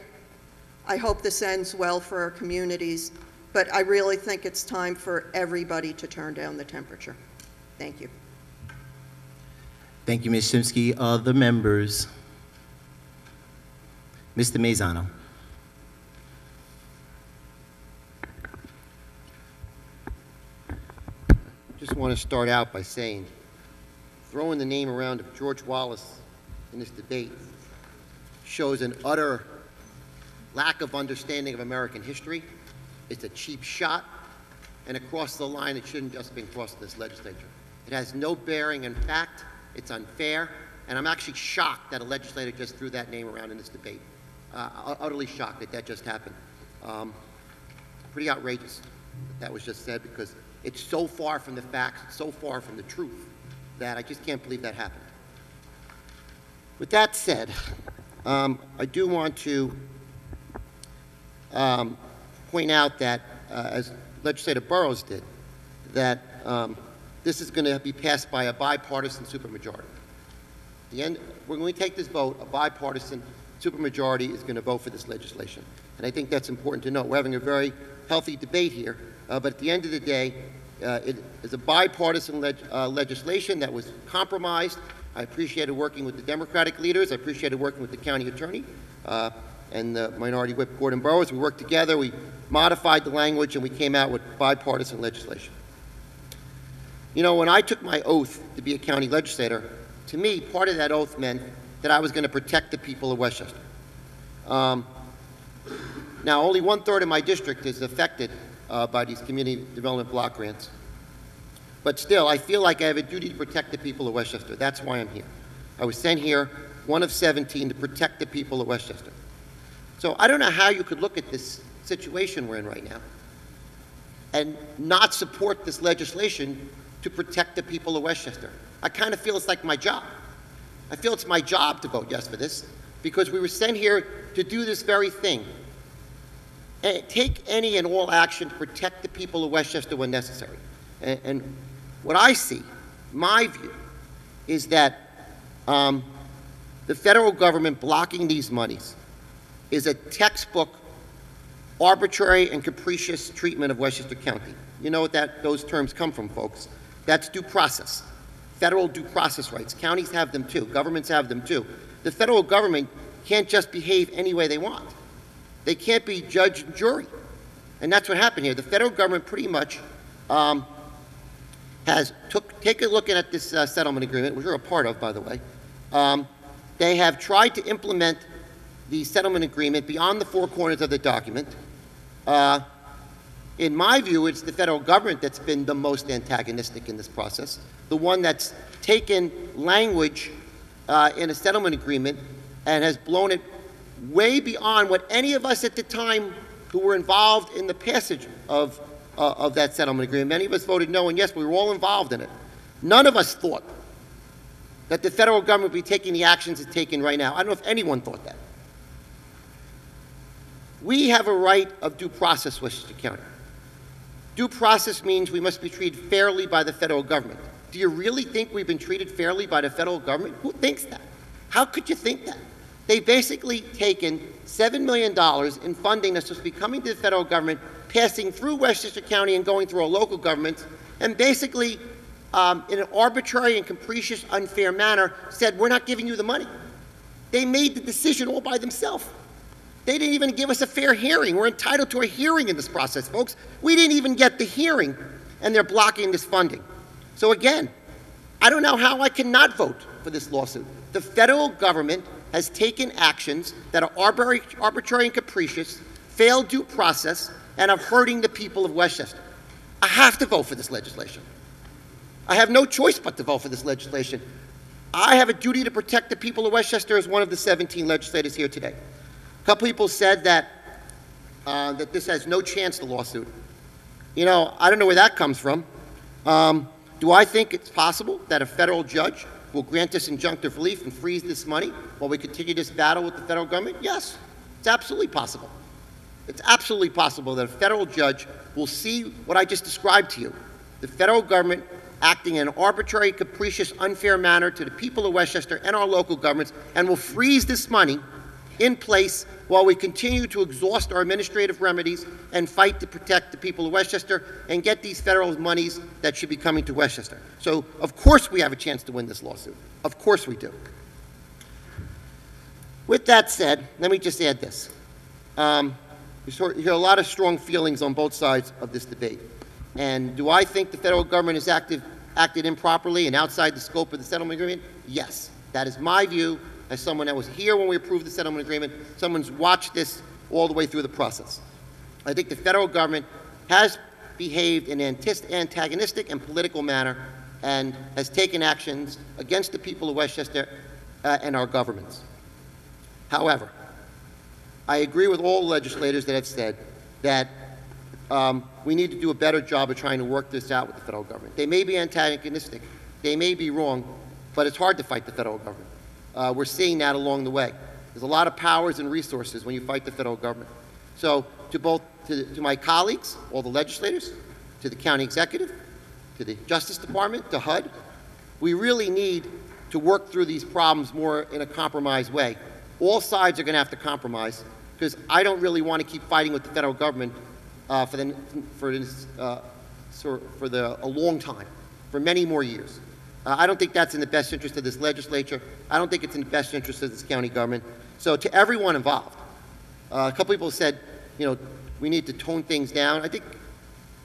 I hope this ends well for our communities, but I really think it's time for everybody to turn down the temperature. Thank you. Thank you, Ms. Shimsky. Other members? Mr. Mazzano. Just want to start out by saying, throwing the name around of George Wallace in this debate shows an utter lack of understanding of American history. It's a cheap shot, and across the line, it shouldn't just have been crossed in this legislature. It has no bearing in fact. It's unfair, and I'm actually shocked that a legislator just threw that name around in this debate. Utterly shocked that that just happened. Pretty outrageous that was just said, because it's so far from the facts, it's so far from the truth, that I just can't believe that happened. With that said, I do want to point out that, as Legislator Burrows did, that this is going to be passed by a bipartisan supermajority. At the end, when we take this vote, a bipartisan supermajority is going to vote for this legislation. And I think that's important to note. We're having a very healthy debate here, but at the end of the day, it is a bipartisan legislation that was compromised. I appreciated working with the Democratic leaders. I appreciated working with the county attorney and the Minority Whip Gordon Burrows. We worked together. We modified the language, and we came out with bipartisan legislation. You know, when I took my oath to be a county legislator, to me, part of that oath meant that I was going to protect the people of Westchester. Now, only 1/3 of my district is affected by these community development block grants. But still, I feel like I have a duty to protect the people of Westchester. That's why I'm here. I was sent here, one of 17, to protect the people of Westchester. So I don't know how you could look at this situation we're in right now and not support this legislation to protect the people of Westchester. I kind of feel it's like my job. I feel it's my job to vote yes for this, because we were sent here to do this very thing. And take any and all action to protect the people of Westchester when necessary. And what I see, my view, is that the federal government blocking these monies is a textbook arbitrary and capricious treatment of Westchester County. You know what those terms come from, folks. That's due process. Federal due process rights. Counties have them too. Governments have them too. The federal government can't just behave any way they want. They can't be judge and jury. And that's what happened here. The federal government pretty much take a look at this settlement agreement, which we're a part of, by the way. They have tried to implement the settlement agreement beyond the four corners of the document. In my view, it's the federal government that's been the most antagonistic in this process, the one that's taken language in a settlement agreement and has blown it way beyond what any of us at the time who were involved in the passage of that settlement agreement. Many of us voted no, and yes, we were all involved in it. None of us thought that the federal government would be taking the actions it's taking right now. I don't know if anyone thought that. We have a right of due process, Westchester County. Due process means we must be treated fairly by the federal government. Do you really think we've been treated fairly by the federal government? Who thinks that? How could you think that? They've basically taken $7 million in funding that's supposed to be coming to the federal government, passing through Westchester County and going through our local governments, and basically, in an arbitrary and capricious, unfair manner, said, we're not giving you the money. They made the decision all by themselves. They didn't even give us a fair hearing. We're entitled to a hearing in this process, folks. We didn't even get the hearing, and they're blocking this funding. So again, I don't know how I cannot vote for this lawsuit. The federal government has taken actions that are arbitrary and capricious, failed due process, and are hurting the people of Westchester. I have to vote for this legislation. I have no choice but to vote for this legislation. I have a duty to protect the people of Westchester as one of the 17 legislators here today. A couple people said that, that this has no chance, the lawsuit. You know, I don't know where that comes from. Do I think it's possible that a federal judge will grant us injunctive relief and freeze this money while we continue this battle with the federal government? Yes, it's absolutely possible. It's absolutely possible that a federal judge will see what I just described to you. The federal government acting in an arbitrary, capricious, unfair manner to the people of Westchester and our local governments, and will freeze this money in place while we continue to exhaust our administrative remedies and fight to protect the people of Westchester and get these federal monies that should be coming to Westchester. So, of course we have a chance to win this lawsuit. Of course we do. With that said, let me just add this. You hear a lot of strong feelings on both sides of this debate. And do I think the federal government has acted improperly and outside the scope of the settlement agreement? Yes. That is my view as someone that was here when we approved the settlement agreement, someone's watched this all the way through the process. I think the federal government has behaved in an antagonistic and political manner and has taken actions against the people of Westchester and our governments. However, I agree with all legislators that have said that we need to do a better job of trying to work this out with the federal government. They may be antagonistic, they may be wrong, but it's hard to fight the federal government. We're seeing that along the way. There's a lot of powers and resources when you fight the federal government. So to my colleagues, all the legislators, to the county executive, to the Justice Department, to HUD, we really need to work through these problems more in a compromised way. All sides are going to have to compromise because I don't really want to keep fighting with the federal government for a long time, for many more years. I don't think that's in the best interest of this legislature. I don't think it's in the best interest of this county government. So to everyone involved, a couple people said, you know, we need to tone things down. I think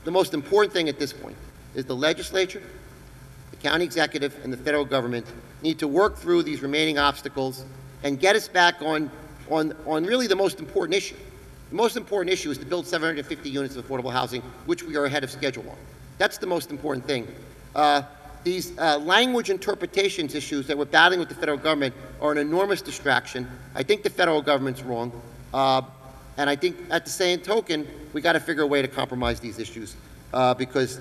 the most important thing at this point is the legislature, the county executive, and the federal government need to work through these remaining obstacles and get us back on really the most important issue. The most important issue is to build 750 units of affordable housing, which we are ahead of schedule on. That's the most important thing. These language interpretations issues that we're battling with the federal government are an enormous distraction. I think the federal government's wrong. And I think at the same token, we got to figure a way to compromise these issues because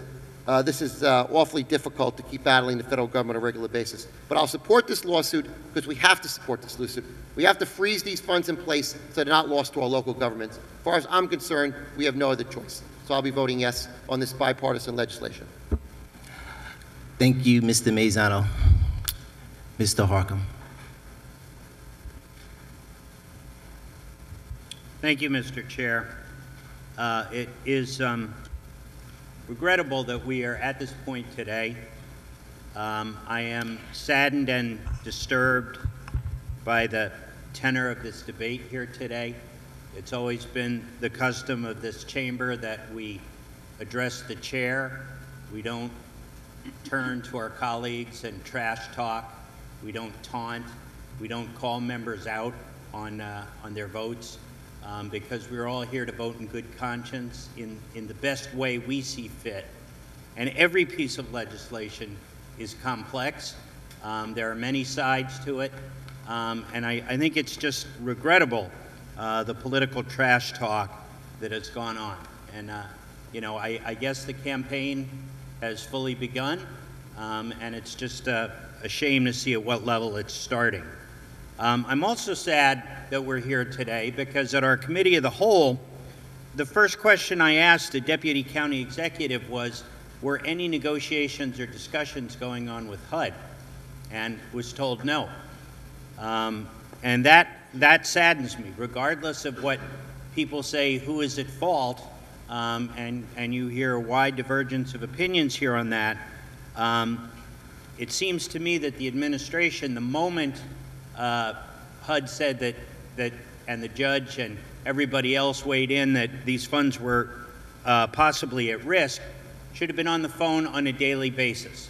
this is awfully difficult to keep battling the federal government on a regular basis. But I'll support this lawsuit because we have to support this lawsuit. We have to freeze these funds in place so they're not lost to our local governments. As far as I'm concerned, we have no other choice. So I'll be voting yes on this bipartisan legislation. Thank you, Mr. Mazzano. Mr. Harcum. Thank you, Mr. Chair. It is regrettable that we are at this point today. I am saddened and disturbed by the tenor of this debate here today. It's always been the custom of this chamber that we address the chair. We don't turn to our colleagues and trash talk. We don't taunt. We don't call members out on their votes because we're all here to vote in good conscience in the best way we see fit. And every piece of legislation is complex. There are many sides to it. And I think it's just regrettable, the political trash talk that has gone on. And, you know, I guess the campaign has fully begun, and it's just a shame to see at what level it's starting. I'm also sad that we're here today because at our committee of the whole, the first question I asked the Deputy County Executive was, were any negotiations or discussions going on with HUD? And was told no. And that saddens me, regardless of what people say, who is at fault, and you hear a wide divergence of opinions here on that. It seems to me that the administration, the moment HUD said that, and the judge and everybody else weighed in that these funds were possibly at risk, should have been on the phone on a daily basis.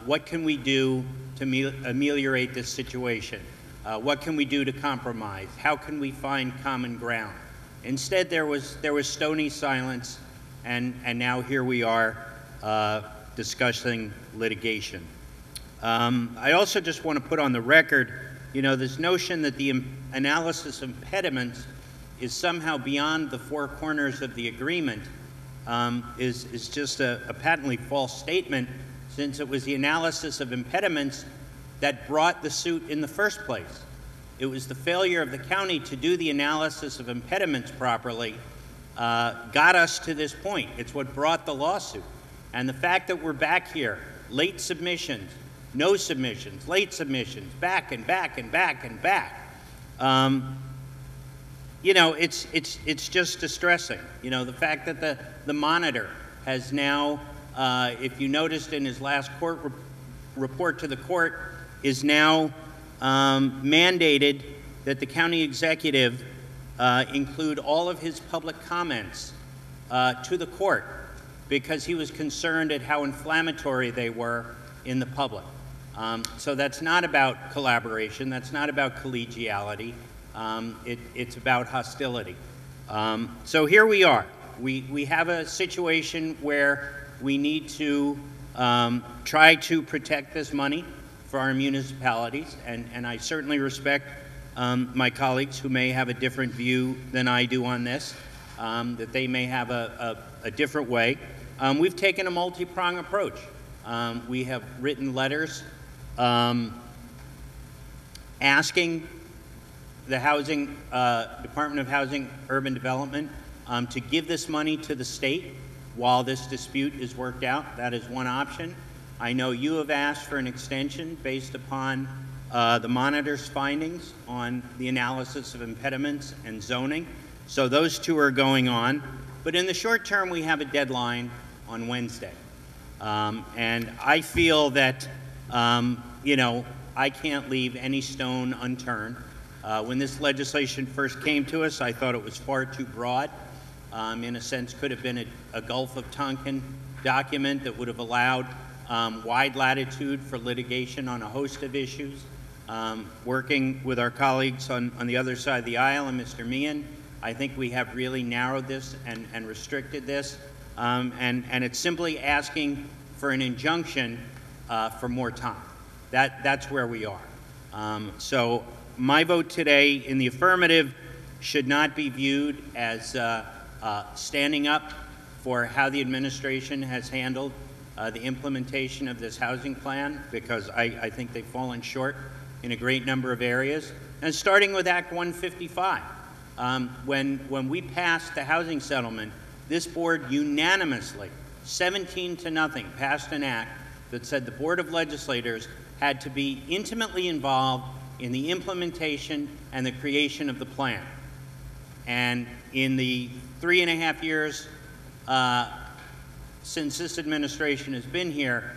What can we do to ameliorate this situation? What can we do to compromise? How can we find common ground? Instead, there was stony silence, and now here we are discussing litigation. I also just want to put on the record, you know, this notion that the analysis of impediments is somehow beyond the four corners of the agreement is just a patently false statement, since it was the analysis of impediments that brought the suit in the first place. It was the failure of the county to do the analysis of impediments properly got us to this point. It's what brought the lawsuit. And the fact that we're back here, late submissions, no submissions, late submissions, back and back and back and back, you know, it's just distressing. You know, the fact that the monitor has now, if you noticed in his last court report to the court, is now mandated that the county executive include all of his public comments to the court because he was concerned at how inflammatory they were in the public. So that's not about collaboration, that's not about collegiality, it's about hostility. So here we are. We have a situation where we need to try to protect this money for our municipalities, and I certainly respect my colleagues who may have a different view than I do on this, that they may have a different way. We've taken a multi-pronged approach. We have written letters asking the Housing Department of Housing Urban Development to give this money to the state while this dispute is worked out. That is one option. I know you have asked for an extension based upon the monitor's findings on the analysis of impediments and zoning. So those two are going on. But in the short term, we have a deadline on Wednesday. And I feel that, you know, I can't leave any stone unturned. When this legislation first came to us, I thought it was far too broad. In a sense, could have been a Gulf of Tonkin document that would have allowed wide latitude for litigation on a host of issues. Working with our colleagues on the other side of the aisle and Mr. Meehan, I think we have really narrowed this and restricted this. And it's simply asking for an injunction for more time. That's where we are. So my vote today in the affirmative should not be viewed as standing up for how the administration has handled the implementation of this housing plan, because I think they've fallen short in a great number of areas. And starting with Act 155, when we passed the housing settlement, this board unanimously, 17-0, passed an act that said the Board of Legislators had to be intimately involved in the implementation and the creation of the plan. And in the 3.5 years since this administration has been here,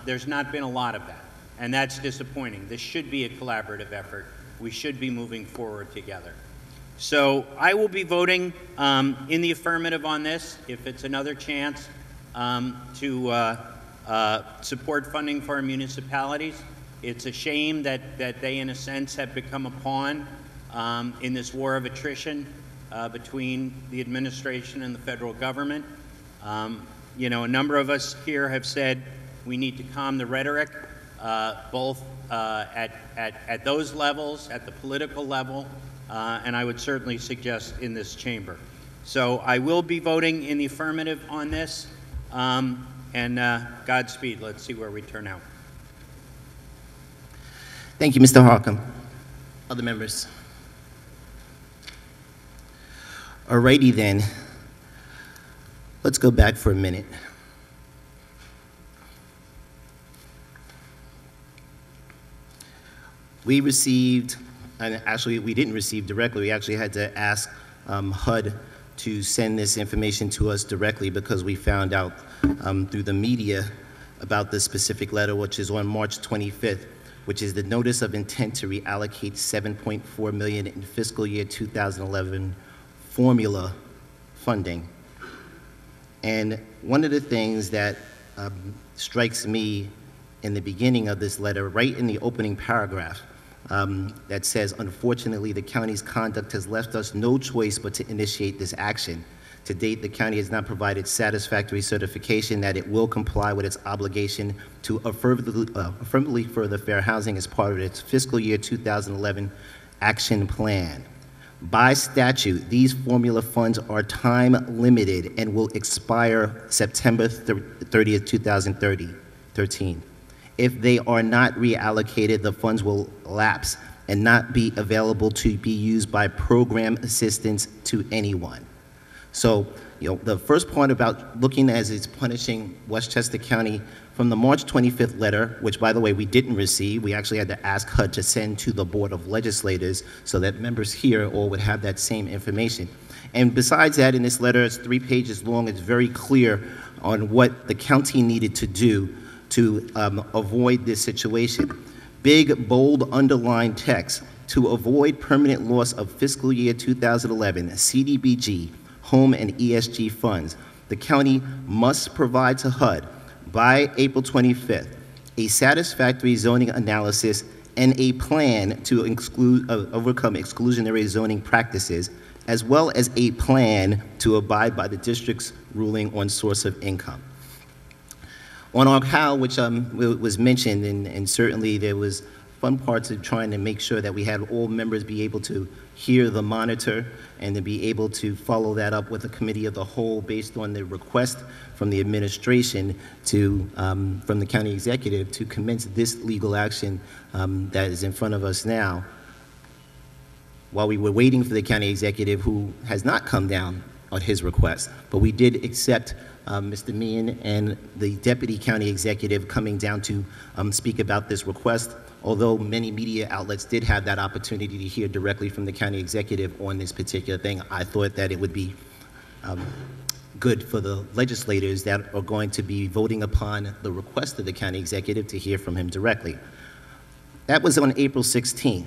there's not been a lot of that. And that's disappointing. This should be a collaborative effort. We should be moving forward together. So I will be voting in the affirmative on this if it's another chance to support funding for our municipalities. It's a shame that they, in a sense, have become a pawn in this war of attrition between the administration and the federal government. You know, a number of us here have said we need to calm the rhetoric, both at those levels, at the political level, and I would certainly suggest in this chamber. So I will be voting in the affirmative on this, and Godspeed. Let's see where we turn out. Thank you, Mr. Harcum. Other members? Alrighty then. Let's go back for a minute. We received, and actually we didn't receive directly, we actually had to ask HUD to send this information to us directly because we found out through the media about this specific letter, which is on March 25th, which is the notice of intent to reallocate $7.4 million in fiscal year 2011 formula funding. And one of the things that strikes me in the beginning of this letter, right in the opening paragraph, that says, unfortunately, the county's conduct has left us no choice but to initiate this action. To date, the county has not provided satisfactory certification that it will comply with its obligation to affirmatively further fair housing as part of its fiscal year 2011 action plan. By statute, these formula funds are time limited and will expire September 30th, 2013. If they are not reallocated, the funds will lapse and not be available to be used by program assistance to anyone. So, the first point about looking as it's punishing Westchester County from the March 25th letter, which, by the way, we didn't receive. We actually had to ask HUD to send to the Board of Legislators so that members here all would have that same information. And besides that, in this letter, it's 3 pages long. It's very clear on what the county needed to do to avoid this situation. Big, bold, underlined text: to avoid permanent loss of fiscal year 2011 CDBG, home and ESG funds, the county must provide to HUD by April 25th a satisfactory zoning analysis and a plan to overcome exclusionary zoning practices, as well as a plan to abide by the district's ruling on source of income. On our how, which was mentioned, and certainly there was fun parts of trying to make sure that we had all members be able to hear the monitor and to be able to follow that up with a committee of the whole based on the request from the administration to, from the county executive to commence this legal action that is in front of us now. While we were waiting for the county executive, who has not come down on his request, but we did accept Mr. Meehan and the deputy county executive coming down to speak about this request. Although many media outlets did have that opportunity to hear directly from the county executive on this particular thing, I thought that it would be good for the legislators that are going to be voting upon the request of the county executive to hear from him directly. That was on April 16th.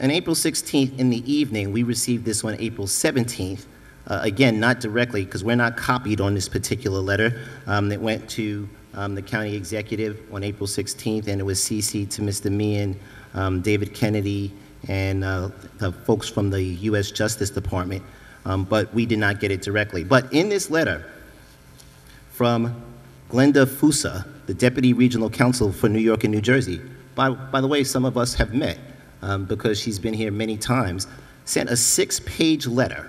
On April 16th in the evening, we received this on April 17th. Again, not directly, because we're not copied on this particular letter. It went to the county executive on April 16th, and it was CC'd to Mr. Meehan, David Kennedy, and the folks from the U.S. Justice Department, but we did not get it directly. But in this letter from Glenda Fusa, the Deputy Regional Counsel for New York and New Jersey, by the way, some of us have met because she's been here many times, sent a 6-page letter.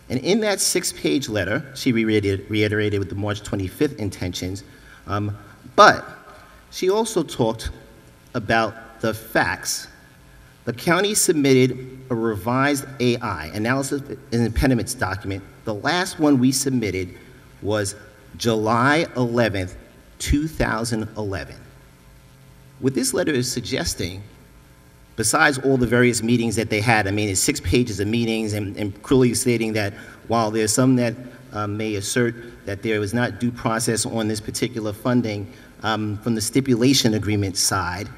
And in that 6-page letter, she reiterated with the March 25th intentions, but she also talked about the facts. The county submitted a revised AI, analysis and impediments document. The last one we submitted was July 11th, 2011. What this letter is suggesting, besides all the various meetings that they had, I mean, it's 6 pages of meetings and clearly stating that while there's some that may assert that there was not due process on this particular funding from the stipulation agreement side,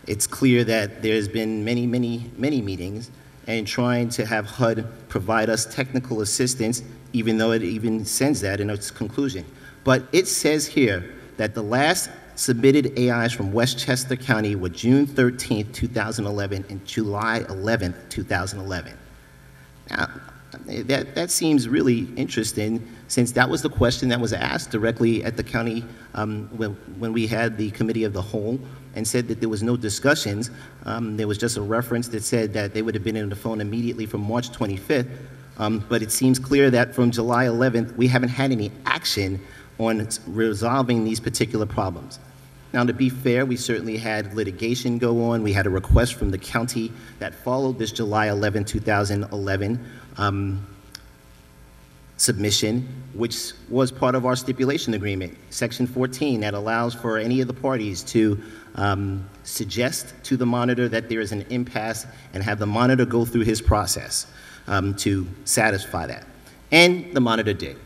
it's clear that there's been many meetings and trying to have HUD provide us technical assistance, even though it even sends that in its conclusion. But it says here that the last submitted AIs from Westchester County were June 13th, 2011 and July 11th, 2011. Now, that seems really interesting, since that was the question that was asked directly at the county when we had the committee of the whole, and said that there was no discussions. There was just a reference that said that they would have been on the phone immediately from March 25th, but it seems clear that from July 11th, we haven't had any action on resolving these particular problems. Now, to be fair, we certainly had litigation go on. We had a request from the county that followed this July 11, 2011 submission, which was part of our stipulation agreement, Section 14, that allows for any of the parties to suggest to the monitor that there is an impasse and have the monitor go through his process to satisfy that. And the monitor did.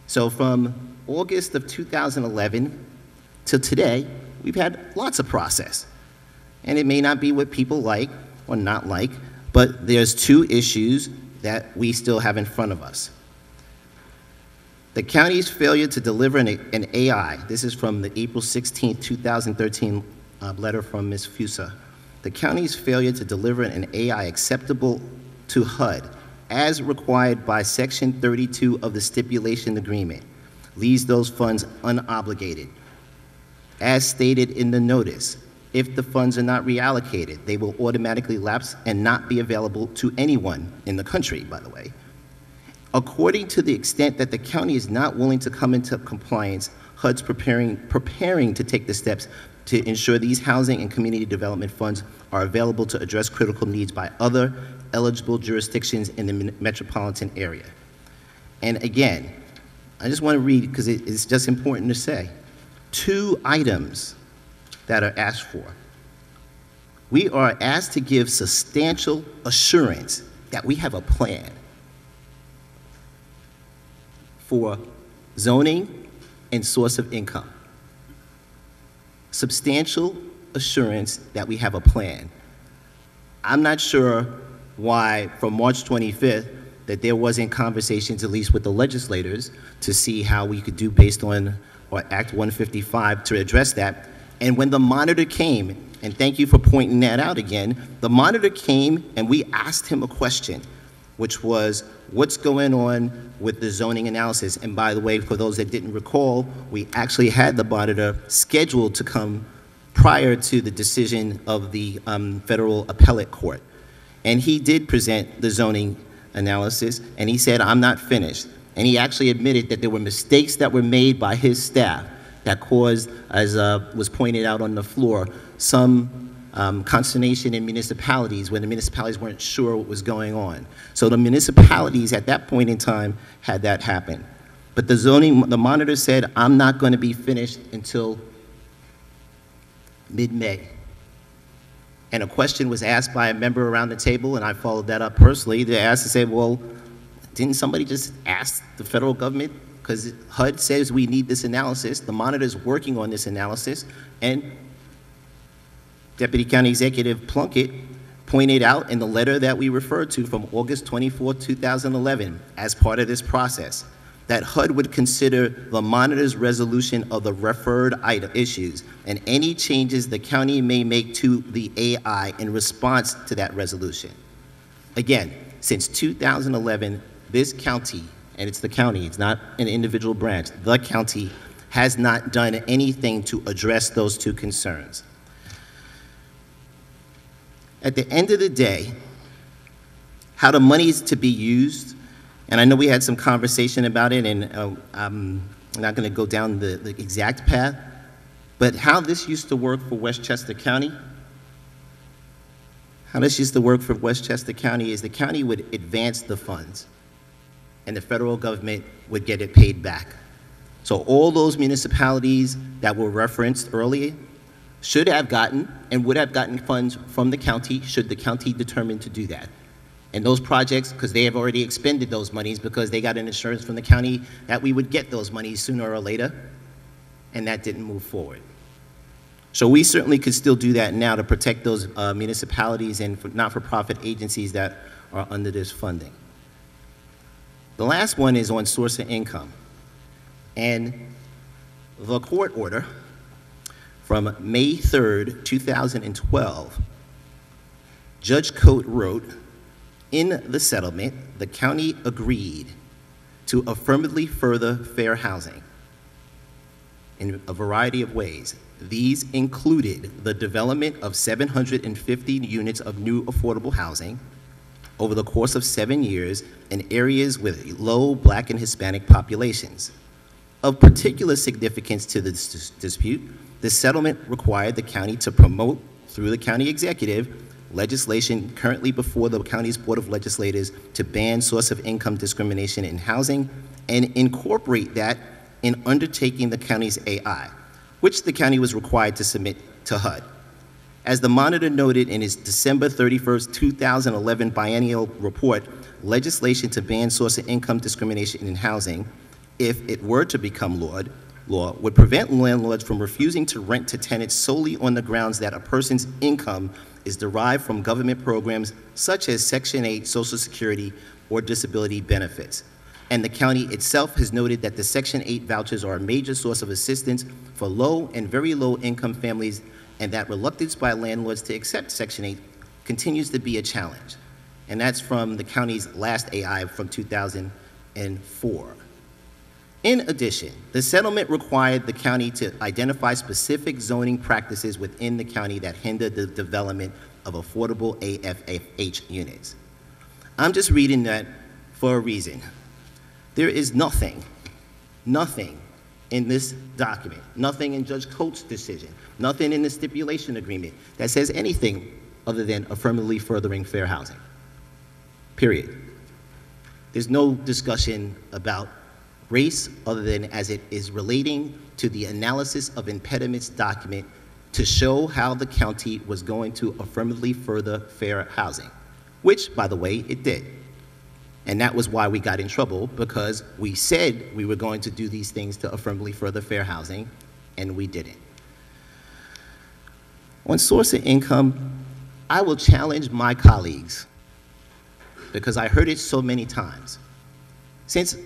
So from August of 2011 till today, we've had lots of process. And it may not be what people like or not like, but there's two issues that we still have in front of us. The county's failure to deliver an AI, this is from the April 16, 2013 letter from Ms. Fusa. The county's failure to deliver an AI acceptable to HUD as required by Section 32 of the stipulation agreement leaves those funds unobligated. As stated in the notice, if the funds are not reallocated, they will automatically lapse and not be available to anyone in the country, by the way. According to the extent that the county is not willing to come into compliance, HUD's preparing to take the steps to ensure these housing and community development funds are available to address critical needs by other eligible jurisdictions in the metropolitan area. And again, I just want to read, because it's just important to say, two items that are asked for. We are asked to give substantial assurance that we have a plan for zoning and source of income. Substantial assurance that we have a plan. I'm not sure why from March 25th that there wasn't conversations, at least with the legislators, to see how we could do based on or Act 155 to address that. And when the monitor came, and thank you for pointing that out again, the monitor came and we asked him a question, which was, what's going on with the zoning analysis? And by the way, for those that didn't recall, we actually had the monitor scheduled to come prior to the decision of the federal appellate court. And he did present the zoning analysis, and he said, I'm not finished. And he actually admitted that there were mistakes that were made by his staff that caused, as was pointed out on the floor, some consternation in municipalities when the municipalities weren't sure what was going on. So the municipalities at that point in time had that happen. But the monitor said, I'm not going to be finished until mid-May. And a question was asked by a member around the table, and I followed that up personally. They asked to say, well, didn't somebody just ask the federal government? Because HUD says we need this analysis. The monitor's working on this analysis, and Deputy County Executive Plunkett pointed out in the letter that we referred to from August 24, 2011, as part of this process, that HUD would consider the monitor's resolution of the referred item issues and any changes the county may make to the AI in response to that resolution. Again, since 2011, this county, and it's the county, it's not an individual branch, the county has not done anything to address those two concerns. At the end of the day, how the money is to be used, and I know we had some conversation about it, and I'm not going to go down the exact path, but how this used to work for Westchester County, is the county would advance the funds, and the federal government would get it paid back. So all those municipalities that were referenced earlier should have gotten and would have gotten funds from the county should the county determine to do that. And those projects, because they have already expended those monies because they got an assurance from the county that we would get those monies sooner or later, and that didn't move forward. So we certainly could still do that now to protect those municipalities and not-for-profit agencies that are under this funding. The last one is on source of income. And the court order from May 3rd, 2012, Judge Coate wrote, in the settlement, the county agreed to affirmatively further fair housing in a variety of ways. These included the development of 750 units of new affordable housing over the course of 7 years in areas with low Black and Hispanic populations. Of particular significance to this dispute, the settlement required the county to promote, through the county executive, legislation currently before the county's Board of Legislators to ban source of income discrimination in housing and incorporate that in undertaking the county's AI, which the county was required to submit to HUD. As the monitor noted in his December 31st, 2011 biennial report, legislation to ban source of income discrimination in housing, if it were to become law, would prevent landlords from refusing to rent to tenants solely on the grounds that a person's income is derived from government programs such as Section 8 Social Security or disability benefits. And the county itself has noted that the Section 8 vouchers are a major source of assistance for low and very low income families, and that reluctance by landlords to accept Section 8 continues to be a challenge. And that's from the county's last AI from 2004. In addition, the settlement required the county to identify specific zoning practices within the county that hinder the development of affordable AFH units. I'm just reading that for a reason. There is nothing in this document, nothing in Judge Coates' decision, nothing in the stipulation agreement that says anything other than affirmatively furthering fair housing, period. There's no discussion about race other than as it is relating to the analysis of impediments document to show how the county was going to affirmatively further fair housing, which, by the way, it did. And that was why we got in trouble, because we said we were going to do these things to affirmatively further fair housing, and we didn't. On source of income, I will challenge my colleagues, because I heard it so many times. Since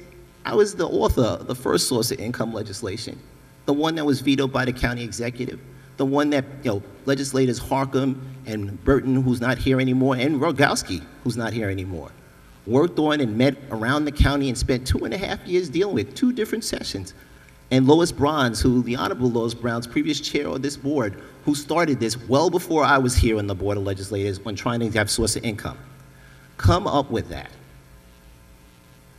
I was the author of the first source of income legislation, the one that was vetoed by the county executive, the one that, legislators Harcum and Burton, who's not here anymore, and Rogowski, who's not here anymore, worked on and met around the county and spent 2.5 years dealing with 2 different sessions. And Lois Bronze, who, the Honorable Lois Brown's previous chair of this board, who started this well before I was here on the Board of Legislators when trying to have source of income, come up with that.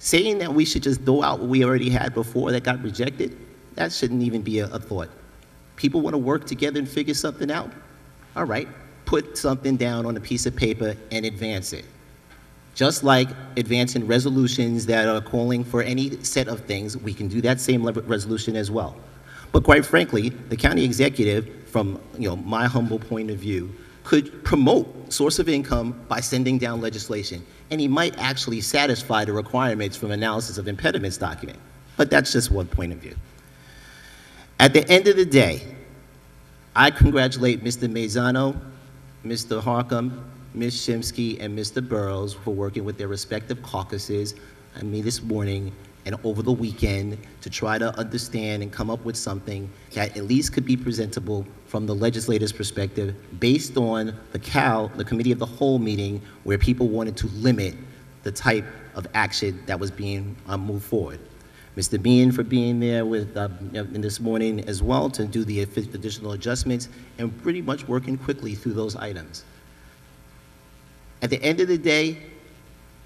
Saying that we should just throw out what we already had before that got rejected, that shouldn't even be a thought. People want to work together and figure something out? All right, put something down on a piece of paper and advance it. Just like advancing resolutions that are calling for any set of things, we can do that same resolution as well. But quite frankly, the county executive, from my humble point of view, could promote source of income by sending down legislation, and he might actually satisfy the requirements from analysis of impediments document. But that's just one point of view. At the end of the day, I congratulate Mr. Mazzano, Mr. Harcum, Ms. Shimsky, and Mr. Burrows for working with their respective caucuses, this morning and over the weekend, to try to understand and come up with something that at least could be presentable from the legislator's perspective based on the Committee of the Whole meeting, where people wanted to limit the type of action that was being moved forward. Mr. Bean for being there with this morning as well to do the additional adjustments and pretty much working quickly through those items. At the end of the day,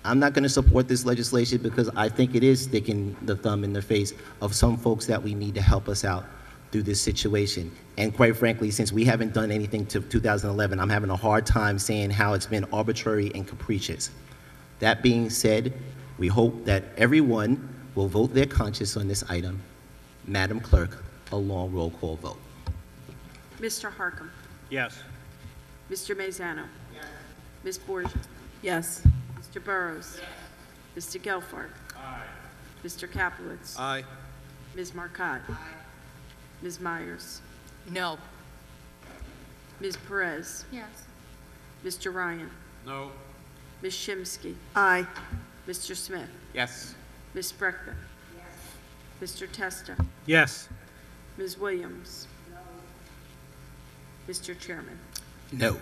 I'm not going to support this legislation because I think it is sticking the thumb in the face of some folks that we need to help us out through this situation. And quite frankly, since we haven't done anything to 2011, I'm having a hard time saying how it's been arbitrary and capricious. That being said, we hope that everyone will vote their conscience on this item. Madam Clerk, a long roll call vote. Mr. Harcum. Yes. Mr. Mazzano. Yes. Ms. Borgia. Yes. Mr. Burrows. Yes. Mr. Gelfart. Aye. Mr. Kaplowitz. Aye. Ms. Marcotte. Aye. Ms. Myers. No. Ms. Perez. Yes. Mr. Ryan. No. Ms. Shimsky. Aye. Mr. Smith. Yes. Ms. Spreckman. Yes. Mr. Testa. Yes. Ms. Williams. No. Mr. Chairman. No.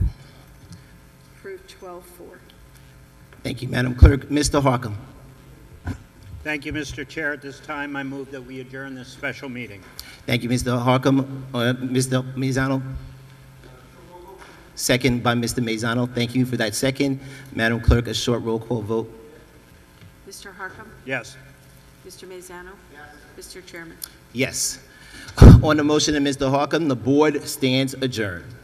Approved 12-4. Thank you, Madam Clerk. Mr. Harcum. Thank you, Mr. Chair. At this time, I move that we adjourn this special meeting. Thank you, Mr. Harcum. Mr. Mazzano? Second by Mr. Mazzano. Thank you for that second. Madam Clerk, a short roll call vote. Mr. Harcum. Yes. Mr. Mazzano. Yes. Mr. Chairman. Yes. On the motion of Mr. Harkins, the board stands adjourned.